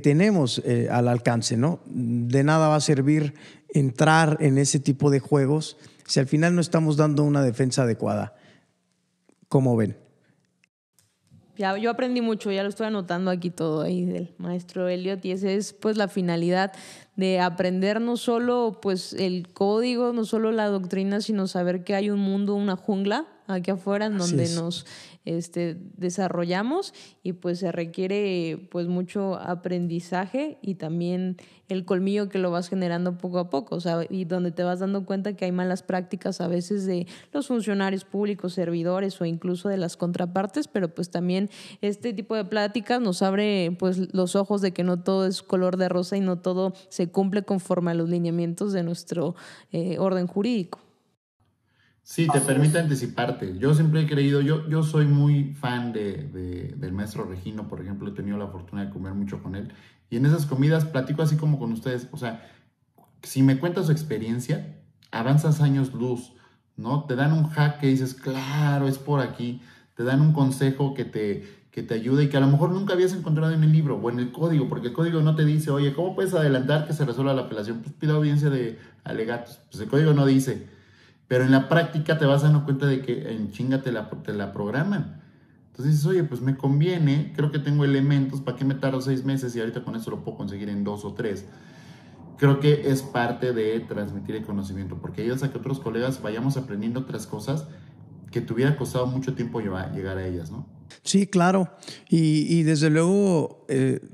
tenemos al alcance, ¿no? De nada va a servir entrar en ese tipo de juegos si al final no estamos dando una defensa adecuada. ¿Cómo ven? Ya, yo aprendí mucho, ya lo estoy anotando aquí todo ahí del maestro Elliot y esa es pues la finalidad de aprender no solo pues el código, no solo la doctrina, sino saber que hay un mundo, una jungla aquí afuera en donde nos desarrollamos y pues se requiere pues mucho aprendizaje y también el colmillo que lo vas generando poco a poco, o sea, y donde te vas dando cuenta que hay malas prácticas a veces de los funcionarios públicos, servidores o incluso de las contrapartes, pero pues también este tipo de pláticas nos abre pues los ojos de que no todo es color de rosa y no todo se cumple conforme a los lineamientos de nuestro orden jurídico. Sí, te permite anticiparte. Yo siempre he creído, yo soy muy fan del maestro Regino, por ejemplo, he tenido la fortuna de comer mucho con él. Y en esas comidas platico así como con ustedes. O sea, si me cuentas su experiencia, avanzas años luz, ¿no? Te dan un hack que dices, claro, es por aquí. Te dan un consejo que te ayuda y que a lo mejor nunca habías encontrado en el libro o en el código, porque el código no te dice, oye, ¿cómo puedes adelantar que se resuelva la apelación? Pues pide audiencia de alegatos. Pues el código no dice. Pero en la práctica te vas dando cuenta de que en chinga te la programan. Entonces dices, oye, pues me conviene, creo que tengo elementos, ¿para qué me tardo 6 meses y ahorita con eso lo puedo conseguir en 2 o 3? Creo que es parte de transmitir el conocimiento, porque ayudas a que otros colegas vayamos aprendiendo otras cosas que te hubiera costado mucho tiempo llegar a ellas, ¿no? Sí, claro. Y desde luego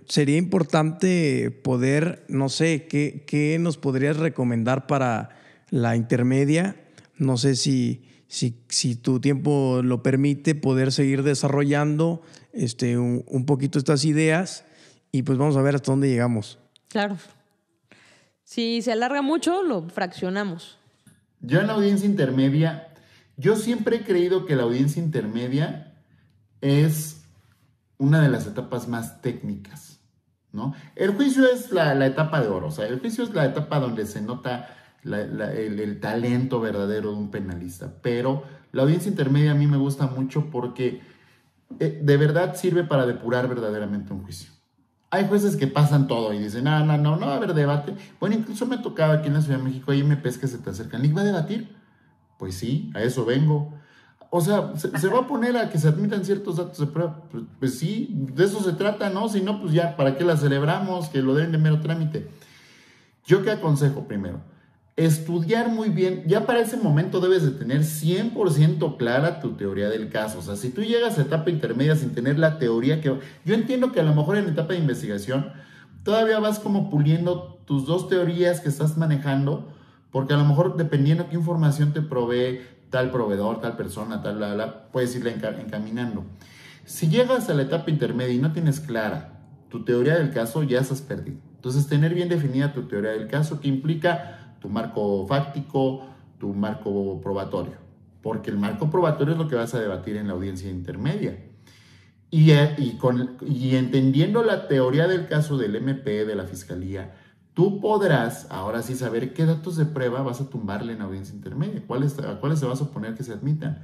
sería importante poder, no sé, ¿qué nos podrías recomendar para la intermedia? No sé si tu tiempo lo permite, poder seguir desarrollando un poquito estas ideas y pues vamos a ver hasta dónde llegamos. Claro. Si se alarga mucho, lo fraccionamos. Yo en la audiencia intermedia, yo siempre he creído que la audiencia intermedia es una de las etapas más técnicas, ¿no? El juicio es la etapa de oro, o sea, el juicio es la etapa donde se nota el talento verdadero de un penalista, pero la audiencia intermedia a mí me gusta mucho porque de verdad sirve para depurar verdaderamente un juicio. Hay jueces que pasan todo y dicen, no va a haber debate. Bueno, incluso me tocaba aquí en la Ciudad de México, hay MPs que se te acercan, ¿y va a debatir? Pues sí, a eso vengo. O sea, ¿se va a poner a que se admitan ciertos datos de prueba? Pues sí, de eso se trata, ¿no? Si no, pues ya, ¿para qué la celebramos? Que lo den de mero trámite. ¿Yo qué aconsejo primero? Estudiar muy bien. Ya para ese momento debes de tener 100% clara tu teoría del caso. O sea, si tú llegas a etapa intermedia sin tener la teoría que... Yo entiendo que a lo mejor en etapa de investigación todavía vas como puliendo tus dos teorías que estás manejando, porque a lo mejor dependiendo qué información te provee tal proveedor, tal persona, puedes irla encaminando. Si llegas a la etapa intermedia y no tienes clara tu teoría del caso, ya estás perdido. Entonces, tener bien definida tu teoría del caso, que implica tu marco fáctico, tu marco probatorio, porque el marco probatorio es lo que vas a debatir en la audiencia intermedia. Y entendiendo la teoría del caso del MP, de la Fiscalía, tú podrás ahora sí saber qué datos de prueba vas a tumbarle en la audiencia intermedia, a cuáles se va a suponer que se admitan.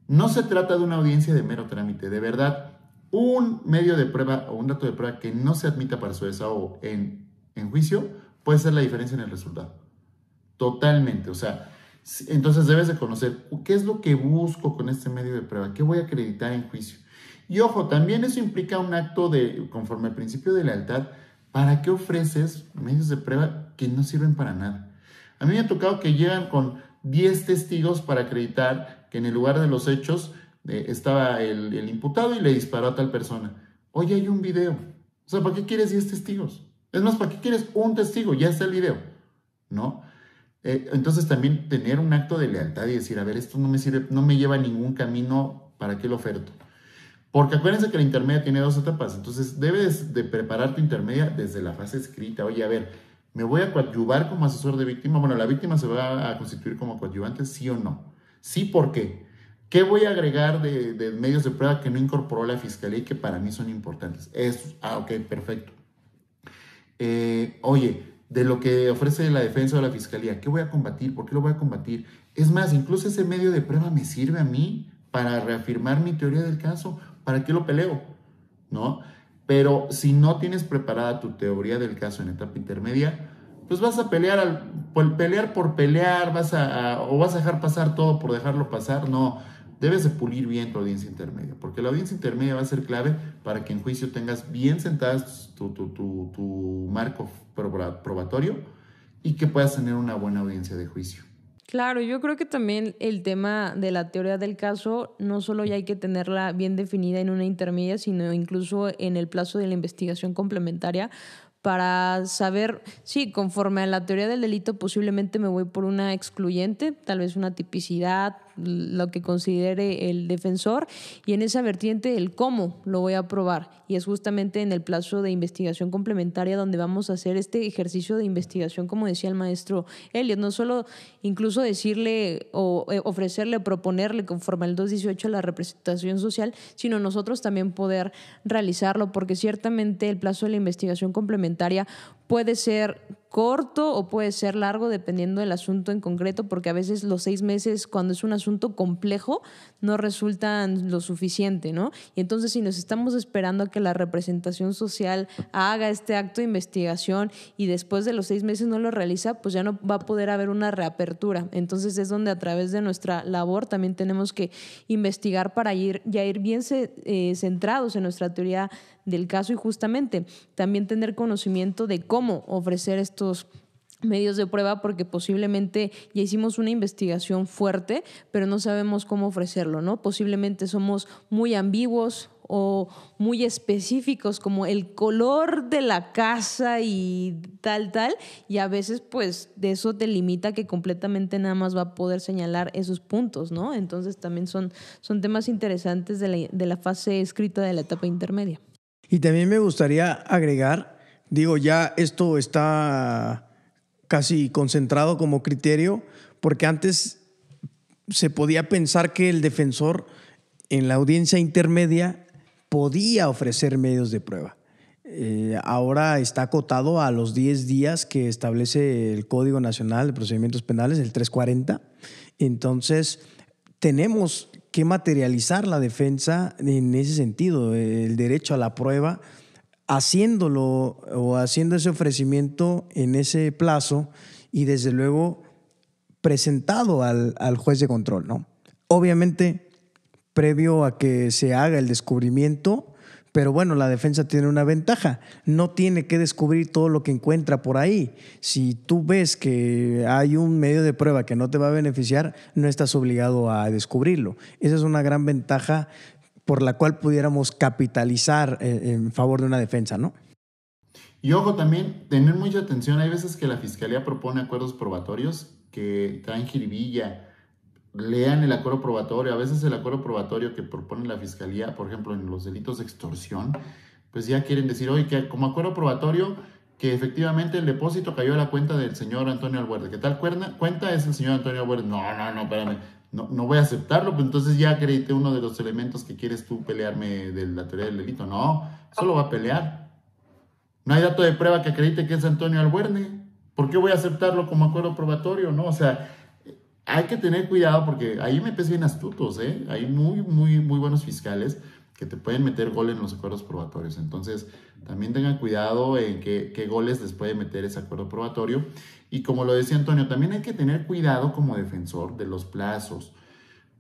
No se trata de una audiencia de mero trámite, de verdad. Un medio de prueba o un dato de prueba que no se admita para su desahogo en juicio puede ser la diferencia en el resultado. Totalmente, o sea, entonces debes de conocer qué es lo que busco con este medio de prueba, qué voy a acreditar en juicio. Y ojo, también eso implica un acto conforme al principio de lealtad. ¿Para qué ofreces medios de prueba que no sirven para nada? A mí me ha tocado que llegan con 10 testigos para acreditar que en el lugar de los hechos estaba el imputado y le disparó a tal persona. Oye, hay un video. O sea, ¿para qué quieres 10 testigos? Es más, ¿para qué quieres un testigo? Ya está el video, ¿no? Entonces también tener un acto de lealtad y decir, a ver, esto no me sirve, no me lleva a ningún camino, ¿para qué lo oferto? Porque acuérdense que la intermedia tiene 2 etapas, entonces debes de preparar tu intermedia desde la fase escrita. Oye, a ver, ¿me voy a coadyuvar como asesor de víctima? Bueno, ¿la víctima se va a constituir como coadyuvante? ¿Sí o no? Sí, ¿por qué? ¿Qué voy a agregar de medios de prueba que no incorporó la Fiscalía y que para mí son importantes? Ok, perfecto. Oye, de lo que ofrece la defensa o la Fiscalía, ¿qué voy a combatir? ¿Por qué lo voy a combatir? Es más, incluso ese medio de prueba me sirve a mí para reafirmar mi teoría del caso. ¿Para qué lo peleo? ¿No? Pero si no tienes preparada tu teoría del caso en etapa intermedia, pues vas a pelear por pelear, o vas a dejar pasar todo por dejarlo pasar. No, debes de pulir bien tu audiencia intermedia, porque la audiencia intermedia va a ser clave para que en juicio tengas bien sentadas tu marco probatorio y que puedas tener una buena audiencia de juicio. Claro, yo creo que también el tema de la teoría del caso no solo ya hay que tenerla bien definida en una intermedia, sino incluso en el plazo de la investigación complementaria para saber, sí, conforme a la teoría del delito posiblemente me voy por una excluyente, tal vez una tipicidad, lo que considere el defensor, y en esa vertiente el cómo lo voy a probar. Y es justamente en el plazo de investigación complementaria donde vamos a hacer este ejercicio de investigación, como decía el maestro Elliot, no solo incluso decirle o ofrecerle, proponerle conforme al 218 la representación social, sino nosotros también poder realizarlo, porque ciertamente el plazo de la investigación complementaria puede ser corto o puede ser largo dependiendo del asunto en concreto, porque a veces los 6 meses, cuando es un asunto complejo, no resultan lo suficiente, ¿no? Y entonces, si nos estamos esperando a que la representación social haga este acto de investigación y después de los 6 meses no lo realiza, pues ya no va a poder haber una reapertura. Entonces es donde a través de nuestra labor también tenemos que investigar para ir bien centrados en nuestra teoría del caso y justamente también tener conocimiento de cómo ofrecer estos medios de prueba, porque posiblemente ya hicimos una investigación fuerte, pero no sabemos cómo ofrecerlo, ¿no? Posiblemente somos muy ambiguos o muy específicos, como el color de la casa y tal, y a veces pues de eso te limita que completamente nada más va a poder señalar esos puntos, ¿no? Entonces también son temas interesantes de la fase escrita de la etapa intermedia. Y también me gustaría agregar, ya esto está casi concentrado como criterio, porque antes se podía pensar que el defensor en la audiencia intermedia podía ofrecer medios de prueba. Ahora está acotado a los 10 días que establece el Código Nacional de Procedimientos Penales, el 340. Entonces, tenemos que materializar la defensa en ese sentido, el derecho a la prueba, haciéndolo o haciendo ese ofrecimiento en ese plazo y desde luego presentado al juez de control, ¿no? Obviamente, previo a que se haga el descubrimiento, pero bueno, la defensa tiene una ventaja, no tiene que descubrir todo lo que encuentra por ahí. Si tú ves que hay un medio de prueba que no te va a beneficiar, no estás obligado a descubrirlo. Esa es una gran ventaja por la cual pudiéramos capitalizar en favor de una defensa, ¿no? Y ojo también, tener mucha atención. Hay veces que la fiscalía propone acuerdos probatorios que traen jiribilla. Lean el acuerdo probatorio. A veces el acuerdo probatorio que propone la fiscalía, por ejemplo, en los delitos de extorsión, pues ya quieren decir, oye, que como acuerdo probatorio, que efectivamente el depósito cayó a la cuenta del señor Antonio Albuerde. ¿Qué tal cuenta es el señor Antonio Albuerde? No, espérame. No voy a aceptarlo, pues entonces ya acredité uno de los elementos que quieres tú pelearme de la teoría del delito. No, solo va a pelear. No hay dato de prueba que acredite que es Antonio Albuerne. ¿Por qué voy a aceptarlo como acuerdo probatorio? No, o sea, hay que tener cuidado porque ahí me bien astutos, ¿eh? Hay muy buenos fiscales que te pueden meter gol en los acuerdos probatorios. Entonces, también tengan cuidado en qué goles les puede meter ese acuerdo probatorio. Y como lo decía Antonio, también hay que tener cuidado como defensor de los plazos,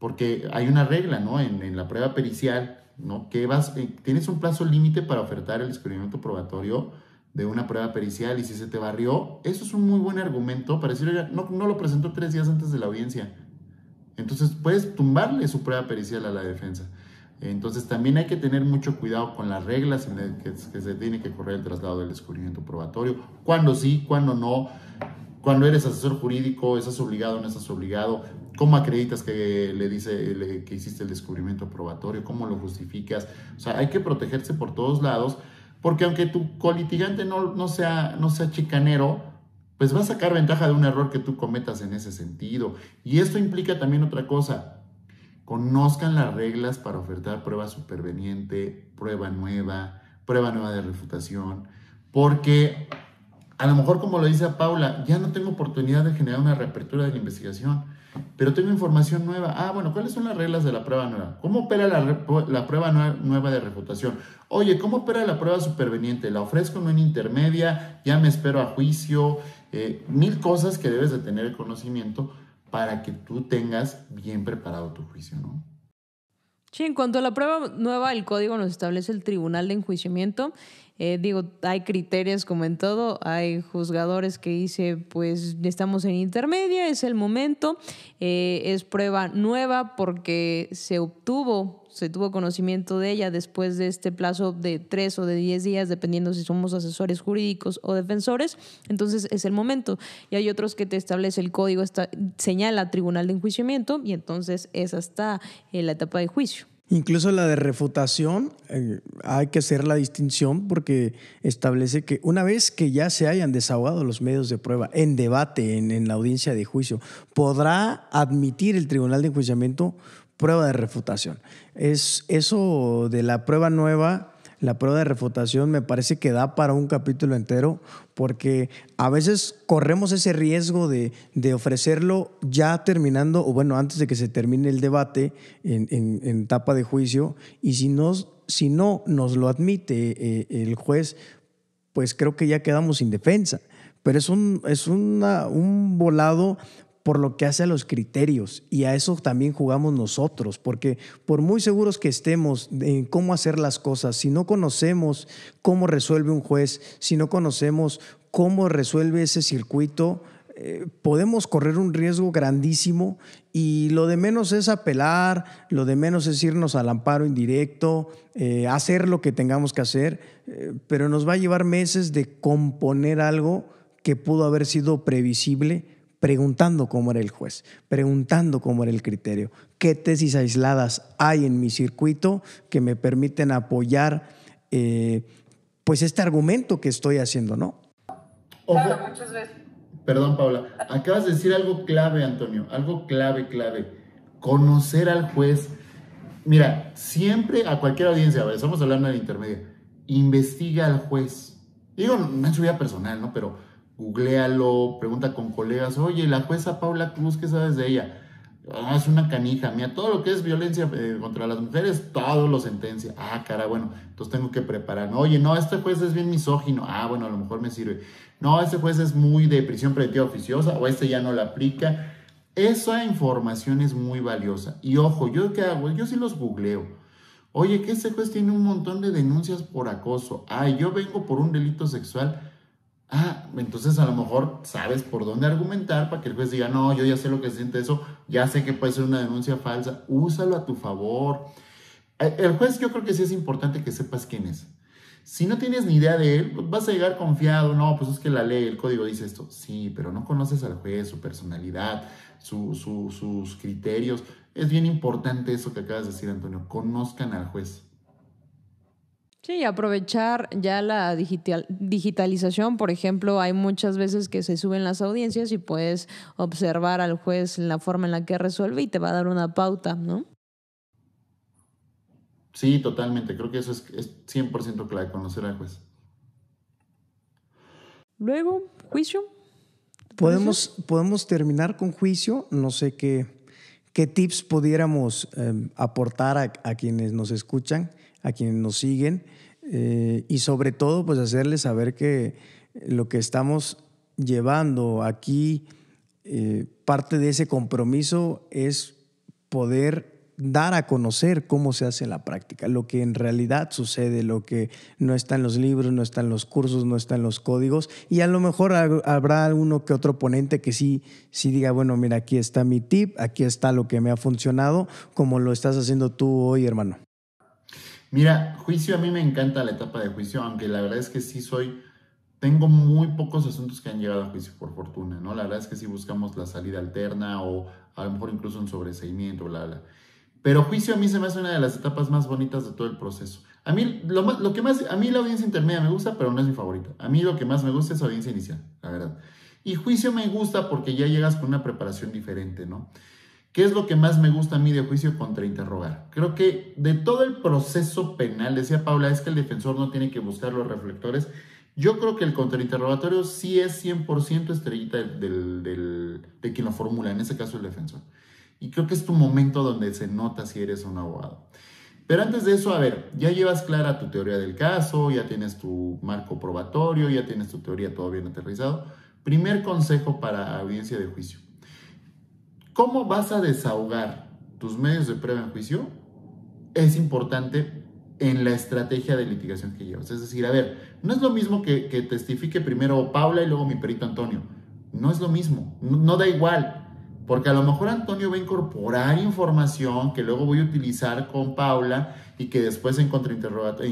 porque hay una regla, ¿no? En la prueba pericial, ¿no? Que tienes un plazo límite para ofertar el descubrimiento probatorio de una prueba pericial, y si se te barrió, eso es un muy buen argumento para decir, oiga, no lo presentó 3 días antes de la audiencia. Entonces puedes tumbarle su prueba pericial a la defensa. Entonces también hay que tener mucho cuidado con las reglas en las que se tiene que correr el traslado del descubrimiento probatorio. Cuándo sí, cuándo no. Cuando eres asesor jurídico, ¿estás obligado o no estás obligado? ¿Cómo acreditas que que hiciste el descubrimiento probatorio? ¿Cómo lo justificas? O sea, hay que protegerse por todos lados, porque aunque tu colitigante no sea chicanero, pues va a sacar ventaja de un error que tú cometas en ese sentido. Y esto implica también otra cosa. Conozcan las reglas para ofertar prueba superveniente, prueba nueva de refutación, porque a lo mejor, como lo dice Paula, ya no tengo oportunidad de generar una reapertura de la investigación, pero tengo información nueva. Bueno, ¿cuáles son las reglas de la prueba nueva? ¿Cómo opera la prueba nueva de refutación? Oye, ¿cómo opera la prueba superveniente? ¿La ofrezco no en intermedia? ¿Ya me espero a juicio? 1000 cosas que debes de tener conocimiento para que tú tengas bien preparado tu juicio, ¿no? Sí, en cuanto a la prueba nueva, el código nos establece el tribunal de enjuiciamiento. Hay criterios como en todo. Hay juzgadores que dicen, pues estamos en intermedia, es el momento. Es prueba nueva porque se tuvo conocimiento de ella después de este plazo de 3 o de 10 días, dependiendo si somos asesores jurídicos o defensores. Entonces es el momento. Y hay otros que te establece el código, señala tribunal de enjuiciamiento, y entonces es hasta la etapa de juicio. Incluso la de refutación, hay que hacer la distinción porque establece que una vez que ya se hayan desahogado los medios de prueba en debate, en la audiencia de juicio, podrá admitir el tribunal de enjuiciamiento prueba de refutación. Eso de la prueba nueva, la prueba de refutación, me parece que da para un capítulo entero, porque a veces corremos ese riesgo de ofrecerlo ya terminando, o bueno, antes de que se termine el debate en etapa de juicio, y si no nos lo admite el juez, pues creo que ya quedamos sin defensa. Pero es un volado por lo que hace a los criterios, y a eso también jugamos nosotros, porque por muy seguros que estemos en cómo hacer las cosas, si no conocemos cómo resuelve un juez, si no conocemos cómo resuelve ese circuito, podemos correr un riesgo grandísimo, y lo de menos es apelar, lo de menos es irnos al amparo indirecto, hacer lo que tengamos que hacer, pero nos va a llevar meses de componer algo que pudo haber sido previsible, preguntando cómo era el juez, preguntando cómo era el criterio, qué tesis aisladas hay en mi circuito que me permiten apoyar pues este argumento que estoy haciendo, ¿no? Ojo. Claro, muchas veces. Perdón, Paula. Acabas de decir algo clave, Antonio, algo clave. Conocer al juez. Mira, siempre a cualquier audiencia, a ver, estamos hablando de la intermedia, investiga al juez. Digo, no en su vida personal, ¿no? Pero googléalo, pregunta con colegas, oye, la jueza Paula Cruz, ¿qué sabes de ella? Es una canija, mira, todo lo que es violencia contra las mujeres, todo lo sentencia. Bueno, entonces tengo que preparar. Oye, no, este juez es bien misógino. Bueno, a lo mejor me sirve. No, este juez es muy de prisión preventiva oficiosa, o este ya no la aplica. Esa información es muy valiosa. Y ojo, ¿yo qué hago? Yo sí los googleo. Oye, que este juez tiene un montón de denuncias por acoso. Yo vengo por un delito sexual. Entonces a lo mejor sabes por dónde argumentar para que el juez diga, no, yo ya sé lo que se siente eso, ya sé que puede ser una denuncia falsa, úsalo a tu favor. El juez, yo creo que sí es importante que sepas quién es. Si no tienes ni idea de él, pues vas a llegar confiado, no, pues es que la ley, el código dice esto. Sí, pero no conoces al juez, su personalidad, sus criterios. Es bien importante eso que acabas de decir, Antonio, conozcan al juez. Sí, aprovechar ya la digitalización, por ejemplo, hay muchas veces que se suben las audiencias y puedes observar al juez en la forma en la que resuelve y te va a dar una pauta, ¿no? Sí, totalmente. Creo que eso es 100% clave, conocer al juez. Luego, juicio. ¿Te parece? Podemos terminar con juicio. No sé qué tips pudiéramos aportar a quienes nos escuchan, a quienes nos siguen, y sobre todo pues hacerles saber que lo que estamos llevando aquí, parte de ese compromiso es poder dar a conocer cómo se hace en la práctica, lo que en realidad sucede, lo que no está en los libros, no está en los cursos, no está en los códigos, y a lo mejor habrá uno que otro ponente que sí diga, bueno, mira, aquí está mi tip, aquí está lo que me ha funcionado, como lo estás haciendo tú hoy, hermano. Mira, juicio, a mí me encanta la etapa de juicio, aunque la verdad es que tengo muy pocos asuntos que han llegado a juicio, por fortuna, ¿no? La verdad es que sí buscamos la salida alterna o a lo mejor incluso un sobreseimiento, bla, bla. Pero juicio a mí se me hace una de las etapas más bonitas de todo el proceso. A mí a mí la audiencia intermedia me gusta, pero no es mi favorita. A mí lo que más me gusta es audiencia inicial, la verdad. Y juicio me gusta porque ya llegas con una preparación diferente, ¿no? ¿Qué es lo que más me gusta a mí de juicio? Contrainterrogar. Creo que de todo el proceso penal, decía Paula, es que el defensor no tiene que buscar los reflectores. Yo creo que el contrainterrogatorio sí es 100% estrellita de quien lo formula, en ese caso el defensor. Y creo que es tu momento donde se nota si eres un abogado. Pero antes de eso, a ver, ya llevas clara tu teoría del caso, ya tienes tu marco probatorio, ya tienes tu teoría todo bien aterrizado. Primer consejo para audiencia de juicio. ¿Cómo vas a desahogar tus medios de prueba en juicio? Es importante en la estrategia de litigación que llevas. Es decir, a ver, no es lo mismo que testifique primero Paula y luego mi perito Antonio. No es lo mismo, no da igual. Porque a lo mejor Antonio va a incorporar información que luego voy a utilizar con Paula y que después en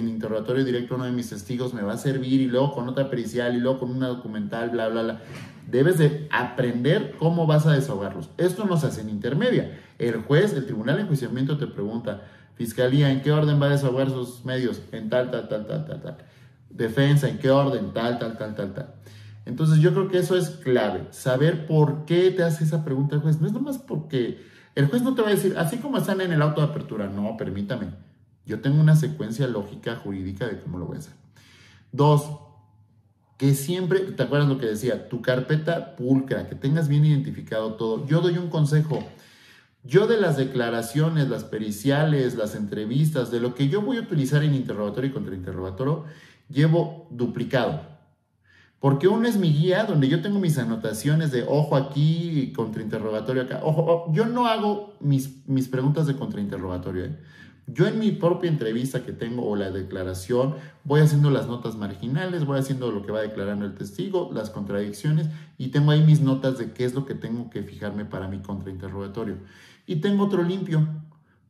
interrogatorio directo uno de mis testigos me va a servir y luego con otra pericial y luego con una documental, bla, bla, bla. Debes de aprender cómo vas a desahogarlos. Esto no se hace en intermedia. El juez, el tribunal de enjuiciamiento te pregunta, Fiscalía, ¿en qué orden va a desahogar sus medios? En tal. Defensa, ¿en qué orden? Tal. Entonces yo creo que eso es clave, saber por qué te hace esa pregunta el juez. No es nomás porque el juez no te va a decir, así como están en el auto de apertura, no, permítame. Yo tengo una secuencia lógica jurídica de cómo lo voy a hacer. 2, que siempre, ¿te acuerdas lo que decía? Tu carpeta pulcra, que tengas bien identificado todo. Yo doy un consejo. Yo de las declaraciones, las periciales, las entrevistas, de lo que yo voy a utilizar en interrogatorio y contrainterrogatorio, llevo duplicado. Porque uno es mi guía, donde yo tengo mis anotaciones de ojo aquí, contrainterrogatorio acá. Ojo, yo no hago mis preguntas de contrainterrogatorio. Yo en mi propia entrevista que tengo o la declaración, voy haciendo las notas marginales, voy haciendo lo que va declarando el testigo, las contradicciones, y tengo ahí mis notas de qué es lo que tengo que fijarme para mi contrainterrogatorio. Y tengo otro limpio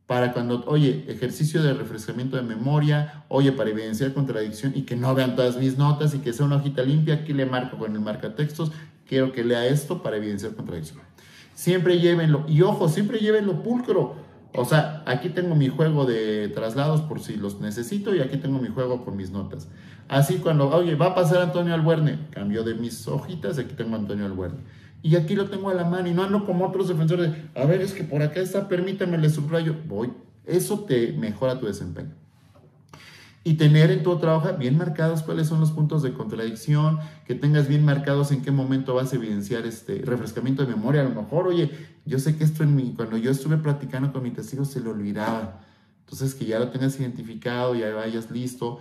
para cuando, oye, ejercicio de refrescamiento de memoria, oye, para evidenciar contradicción y que no vean todas mis notas y que sea una hojita limpia, aquí le marco con el marcatextos, quiero que lea esto para evidenciar contradicción. Siempre llévenlo, y ojo, siempre llévenlo pulcro. O sea, aquí tengo mi juego de traslados por si los necesito y aquí tengo mi juego con mis notas. Así cuando, oye, va a pasar Antonio Albuerne, cambio de mis hojitas, aquí tengo Antonio Albuerne. Y aquí lo tengo a la mano y no ando como otros defensores. A ver, es que por acá está, permítame, le subrayo. Voy. Eso te mejora tu desempeño. Y tener en tu trabajo bien marcados cuáles son los puntos de contradicción, que tengas bien marcados en qué momento vas a evidenciar refrescamiento de memoria. A lo mejor, oye, yo sé que esto cuando yo estuve platicando con mi testigo se lo olvidaba. Entonces, que ya lo tengas identificado, ya vayas listo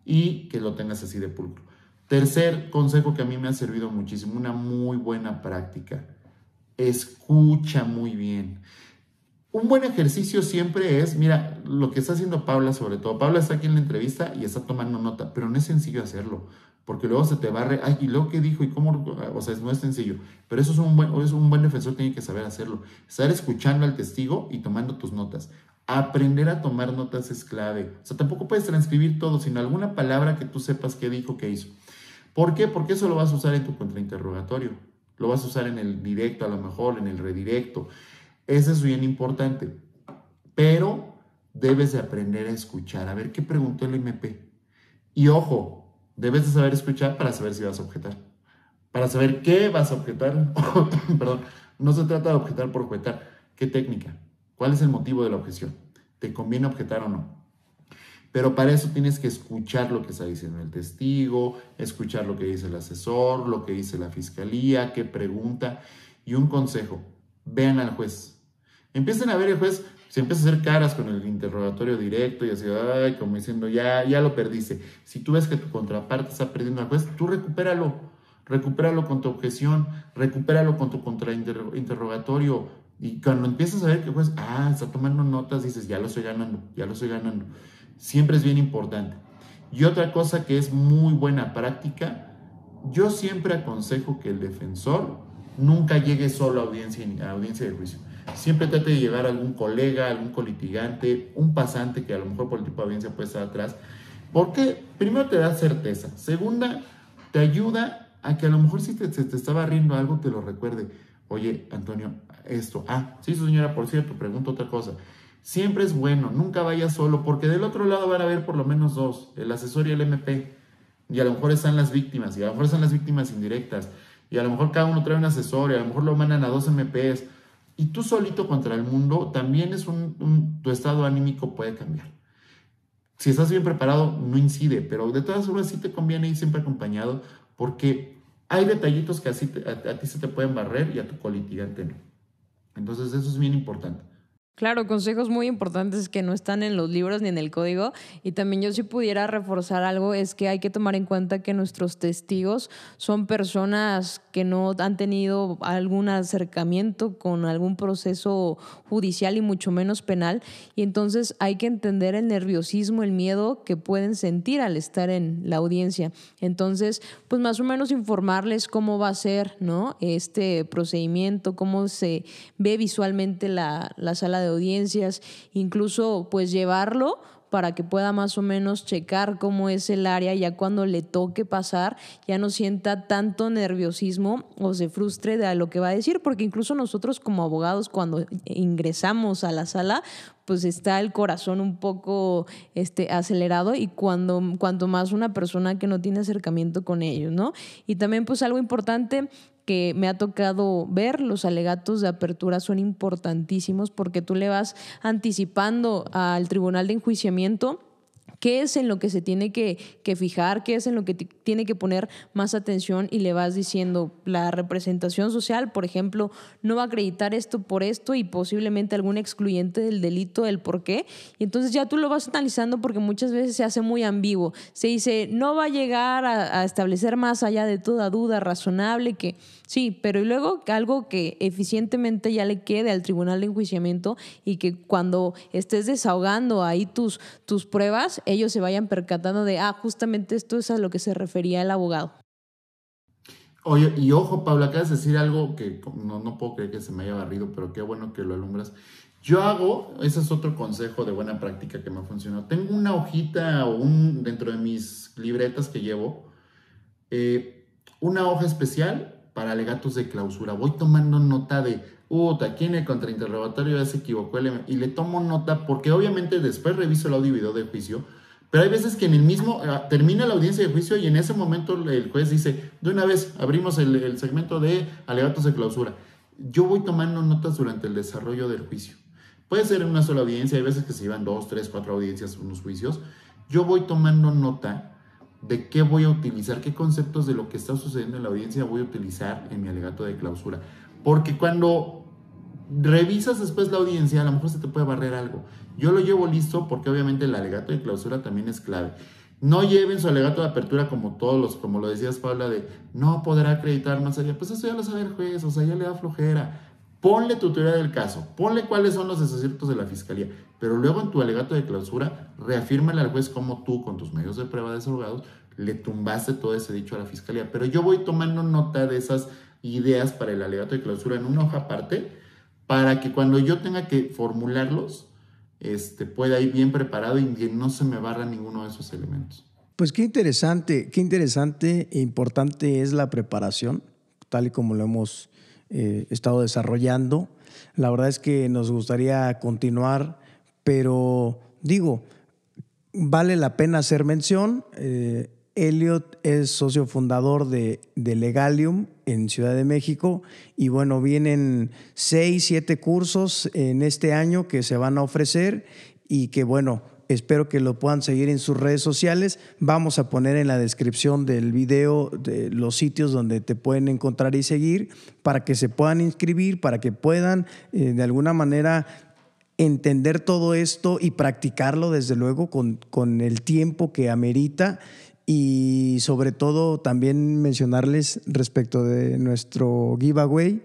y que lo tengas así de pulcro. Tercer consejo que a mí me ha servido muchísimo, una muy buena práctica. Escucha muy bien. Un buen ejercicio siempre es, mira, lo que está haciendo Paula sobre todo. Paula está aquí en la entrevista y está tomando nota, pero no es sencillo hacerlo, porque luego se te barre, ay, ¿y luego qué dijo? ¿Y cómo? O sea, no es sencillo. Pero eso es un buen defensor, tiene que saber hacerlo. Estar escuchando al testigo y tomando tus notas. Aprender a tomar notas es clave. O sea, tampoco puedes transcribir todo, sino alguna palabra que tú sepas qué dijo, qué hizo. ¿Por qué? Porque eso lo vas a usar en tu contrainterrogatorio. Lo vas a usar en el directo, a lo mejor, en el redirecto. Eso es bien importante. Pero debes de aprender a escuchar. A ver qué preguntó el MP. Y ojo, debes de saber escuchar para saber si vas a objetar. Para saber qué vas a objetar. Perdón, no se trata de objetar por objetar. ¿Qué técnica? ¿Cuál es el motivo de la objeción? ¿Te conviene objetar o no? Pero para eso tienes que escuchar lo que está diciendo el testigo, escuchar lo que dice el asesor, lo que dice la fiscalía, qué pregunta. Y un consejo, vean al juez. Empiecen a ver el juez, se empieza a hacer caras con el interrogatorio directo y así, ay, como diciendo, ya lo perdiste. Si tú ves que tu contraparte está perdiendo al juez, tú recupéralo con tu objeción, recupéralo con tu contrainterrogatorio. Y cuando empiezas a ver que el juez, está tomando notas, dices, ya lo estoy ganando. Siempre es bien importante. Y otra cosa que es muy buena práctica, yo siempre aconsejo que el defensor nunca llegue solo a audiencia de juicio. Siempre trate de llevar a algún colega, algún colitigante, un pasante que a lo mejor por el tipo de audiencia puede estar atrás. Porque primero te da certeza. Segunda, te ayuda a que a lo mejor si se te estaba riendo algo, te lo recuerde. Oye, Antonio, esto. Sí, su señora, por cierto, pregunto otra cosa. Siempre es bueno, nunca vayas solo, porque del otro lado van a haber por lo menos dos, el asesor y el MP. Y a lo mejor están las víctimas, y a lo mejor están las víctimas indirectas. Y a lo mejor cada uno trae un asesor, y a lo mejor lo mandan a 2 MPs. Y tú solito contra el mundo, también es tu estado anímico puede cambiar. Si estás bien preparado, no incide, pero de todas formas sí te conviene ir siempre acompañado, porque hay detallitos que así a ti se te pueden barrer y a tu colitigante no. Entonces eso es bien importante. Claro, consejos muy importantes que no están en los libros ni en el código. Y también yo si pudiera reforzar algo es que hay que tomar en cuenta que nuestros testigos son personas que no han tenido algún acercamiento con algún proceso judicial y mucho menos penal. Y entonces hay que entender el nerviosismo, el miedo que pueden sentir al estar en la audiencia. Entonces, pues más o menos informarles cómo va a ser, ¿no?, este procedimiento, cómo se ve visualmente la sala de audiencias, incluso pues llevarlo para que pueda más o menos checar cómo es el área, ya cuando le toque pasar ya no sienta tanto nerviosismo o se frustre de lo que va a decir, porque incluso nosotros como abogados cuando ingresamos a la sala pues está el corazón un poco acelerado, y cuanto más una persona que no tiene acercamiento con ellos, ¿no? Y también pues algo importante que me ha tocado ver, los alegatos de apertura son importantísimos porque tú le vas anticipando al tribunal de enjuiciamiento qué es en lo que se tiene que fijar, qué es en lo que tiene que poner más atención, y le vas diciendo la representación social, por ejemplo, no va a acreditar esto por esto y posiblemente algún excluyente del delito, el por qué. Y entonces ya tú lo vas analizando porque muchas veces se hace muy ambiguo. Se dice, no va a llegar a establecer más allá de toda duda razonable que sí, pero y luego algo que eficientemente ya le quede al tribunal de enjuiciamiento y que cuando estés desahogando ahí tus pruebas, ellos se vayan percatando de, justamente esto es a lo que se refería el abogado. Oye, y ojo, Paula, acabas de decir algo que no puedo creer que se me haya barrido, pero qué bueno que lo alumbras. Ese es otro consejo de buena práctica que me ha funcionado. Tengo una hojita dentro de mis libretas que llevo, una hoja especial para alegatos de clausura. Voy tomando nota de, aquí en el contrainterrogatorio ya se equivocó y le tomo nota porque obviamente después reviso el audio y video de juicio, pero hay veces que en el mismo, termina la audiencia de juicio y en ese momento el juez dice, de una vez abrimos el segmento de alegatos de clausura. Yo voy tomando notas durante el desarrollo del juicio. Puede ser en una sola audiencia, hay veces que se llevan 2, 3, 4 audiencias unos juicios. Yo voy tomando nota de qué voy a utilizar, qué conceptos de lo que está sucediendo en la audiencia voy a utilizar en mi alegato de clausura. Porque cuando revisas después la audiencia, a lo mejor se te puede barrer algo. Yo lo llevo listo porque obviamente el alegato de clausura también es clave. No lleven su alegato de apertura como como lo decías, Paula, de no podrá acreditar más allá. Pues eso ya lo sabe el juez, o sea, ya le da flojera. Ponle tu teoría del caso, ponle cuáles son los desaciertos de la fiscalía, pero luego en tu alegato de clausura reafírmale al juez cómo tú, con tus medios de prueba desahogados, le tumbaste todo ese dicho a la fiscalía. Pero yo voy tomando nota de esas ideas para el alegato de clausura en una hoja aparte, para que cuando yo tenga que formularlos, pueda ir bien preparado y que no se me barra ninguno de esos elementos. Pues qué interesante e importante es la preparación, tal y como lo hemos estado desarrollando. La verdad es que nos gustaría continuar, pero digo, vale la pena hacer mención. Elliot es socio fundador de Legalium en Ciudad de México y bueno, vienen 6, 7 cursos en este año que se van a ofrecer y que bueno, espero que lo puedan seguir en sus redes sociales. Vamos a poner en la descripción del video de los sitios donde te pueden encontrar y seguir para que se puedan inscribir, para que puedan de alguna manera entender todo esto y practicarlo desde luego con el tiempo que amerita. Y sobre todo también mencionarles respecto de nuestro giveaway.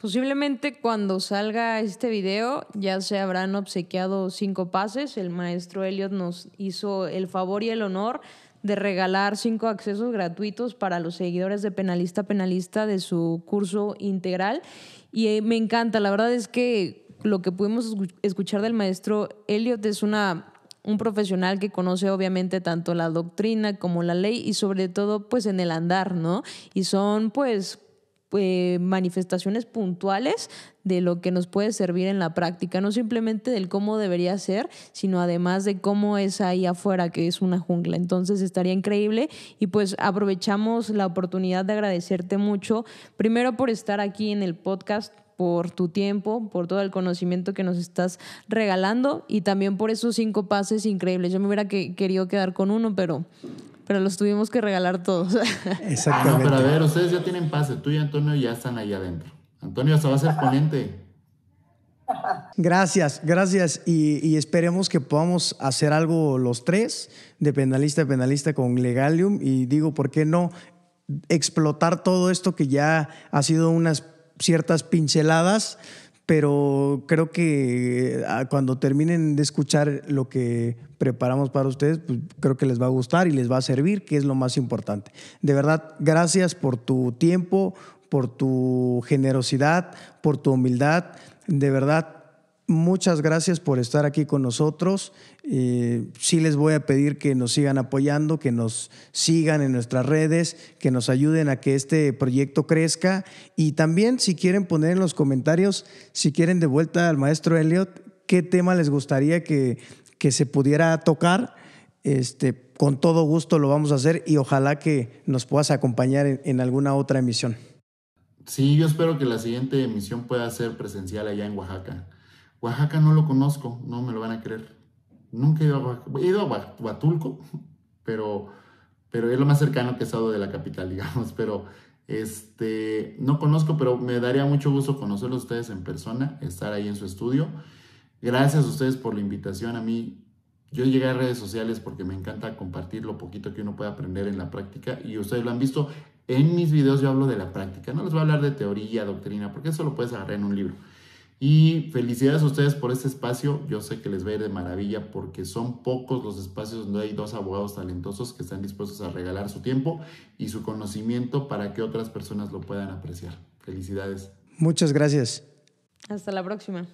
Posiblemente cuando salga este video ya se habrán obsequiado 5 pases. El maestro Elliot nos hizo el favor y el honor de regalar 5 accesos gratuitos para los seguidores de Penalista de su curso integral. Y me encanta, la verdad es que lo que pudimos escuchar del maestro Elliot es un profesional que conoce obviamente tanto la doctrina como la ley y sobre todo pues en el andar, ¿no? Y son pues manifestaciones puntuales de lo que nos puede servir en la práctica, no simplemente del cómo debería ser, sino además de cómo es ahí afuera, que es una jungla. Entonces estaría increíble y pues aprovechamos la oportunidad de agradecerte mucho, primero por estar aquí en el podcast, por tu tiempo, por todo el conocimiento que nos estás regalando y también por esos 5 pases increíbles. Yo me hubiera querido quedar con uno, pero los tuvimos que regalar todos. Exactamente. No, pero a ver, ustedes ya tienen pase, tú y Antonio ya están ahí adentro. Antonio hasta va a ser ponente. Gracias y esperemos que podamos hacer algo los 3 de penalista con Legalium y digo, ¿por qué no explotar todo esto que ya ha sido unas ciertas pinceladas? Pero creo que cuando terminen de escuchar lo que preparamos para ustedes, pues creo que les va a gustar y les va a servir, que es lo más importante. De verdad, gracias por tu tiempo, por tu generosidad, por tu humildad. De verdad, muchas gracias por estar aquí con nosotros. Sí les voy a pedir que nos sigan apoyando, que nos sigan en nuestras redes, que nos ayuden a que este proyecto crezca y también si quieren poner en los comentarios, si quieren de vuelta al maestro Elliot, qué tema les gustaría que se pudiera tocar. Con todo gusto lo vamos a hacer y ojalá que nos puedas acompañar en alguna otra emisión. Sí, yo espero que la siguiente emisión pueda ser presencial allá en Oaxaca. Oaxaca no lo conozco, no me lo van a creer. Nunca he ido a Oaxaca. He ido a Huatulco, pero es lo más cercano que he estado de la capital, digamos. Pero no conozco, pero me daría mucho gusto conocerlos a ustedes en persona, estar ahí en su estudio. Gracias a ustedes por la invitación. A mí, yo llegué a redes sociales porque me encanta compartir lo poquito que uno puede aprender en la práctica y ustedes lo han visto. En mis videos yo hablo de la práctica, no les voy a hablar de teoría, doctrina, porque eso lo puedes agarrar en un libro. Y felicidades a ustedes por este espacio. Yo sé que les va a ir de maravilla porque son pocos los espacios donde hay 2 abogados talentosos que están dispuestos a regalar su tiempo y su conocimiento para que otras personas lo puedan apreciar. Felicidades. Muchas gracias. Hasta la próxima.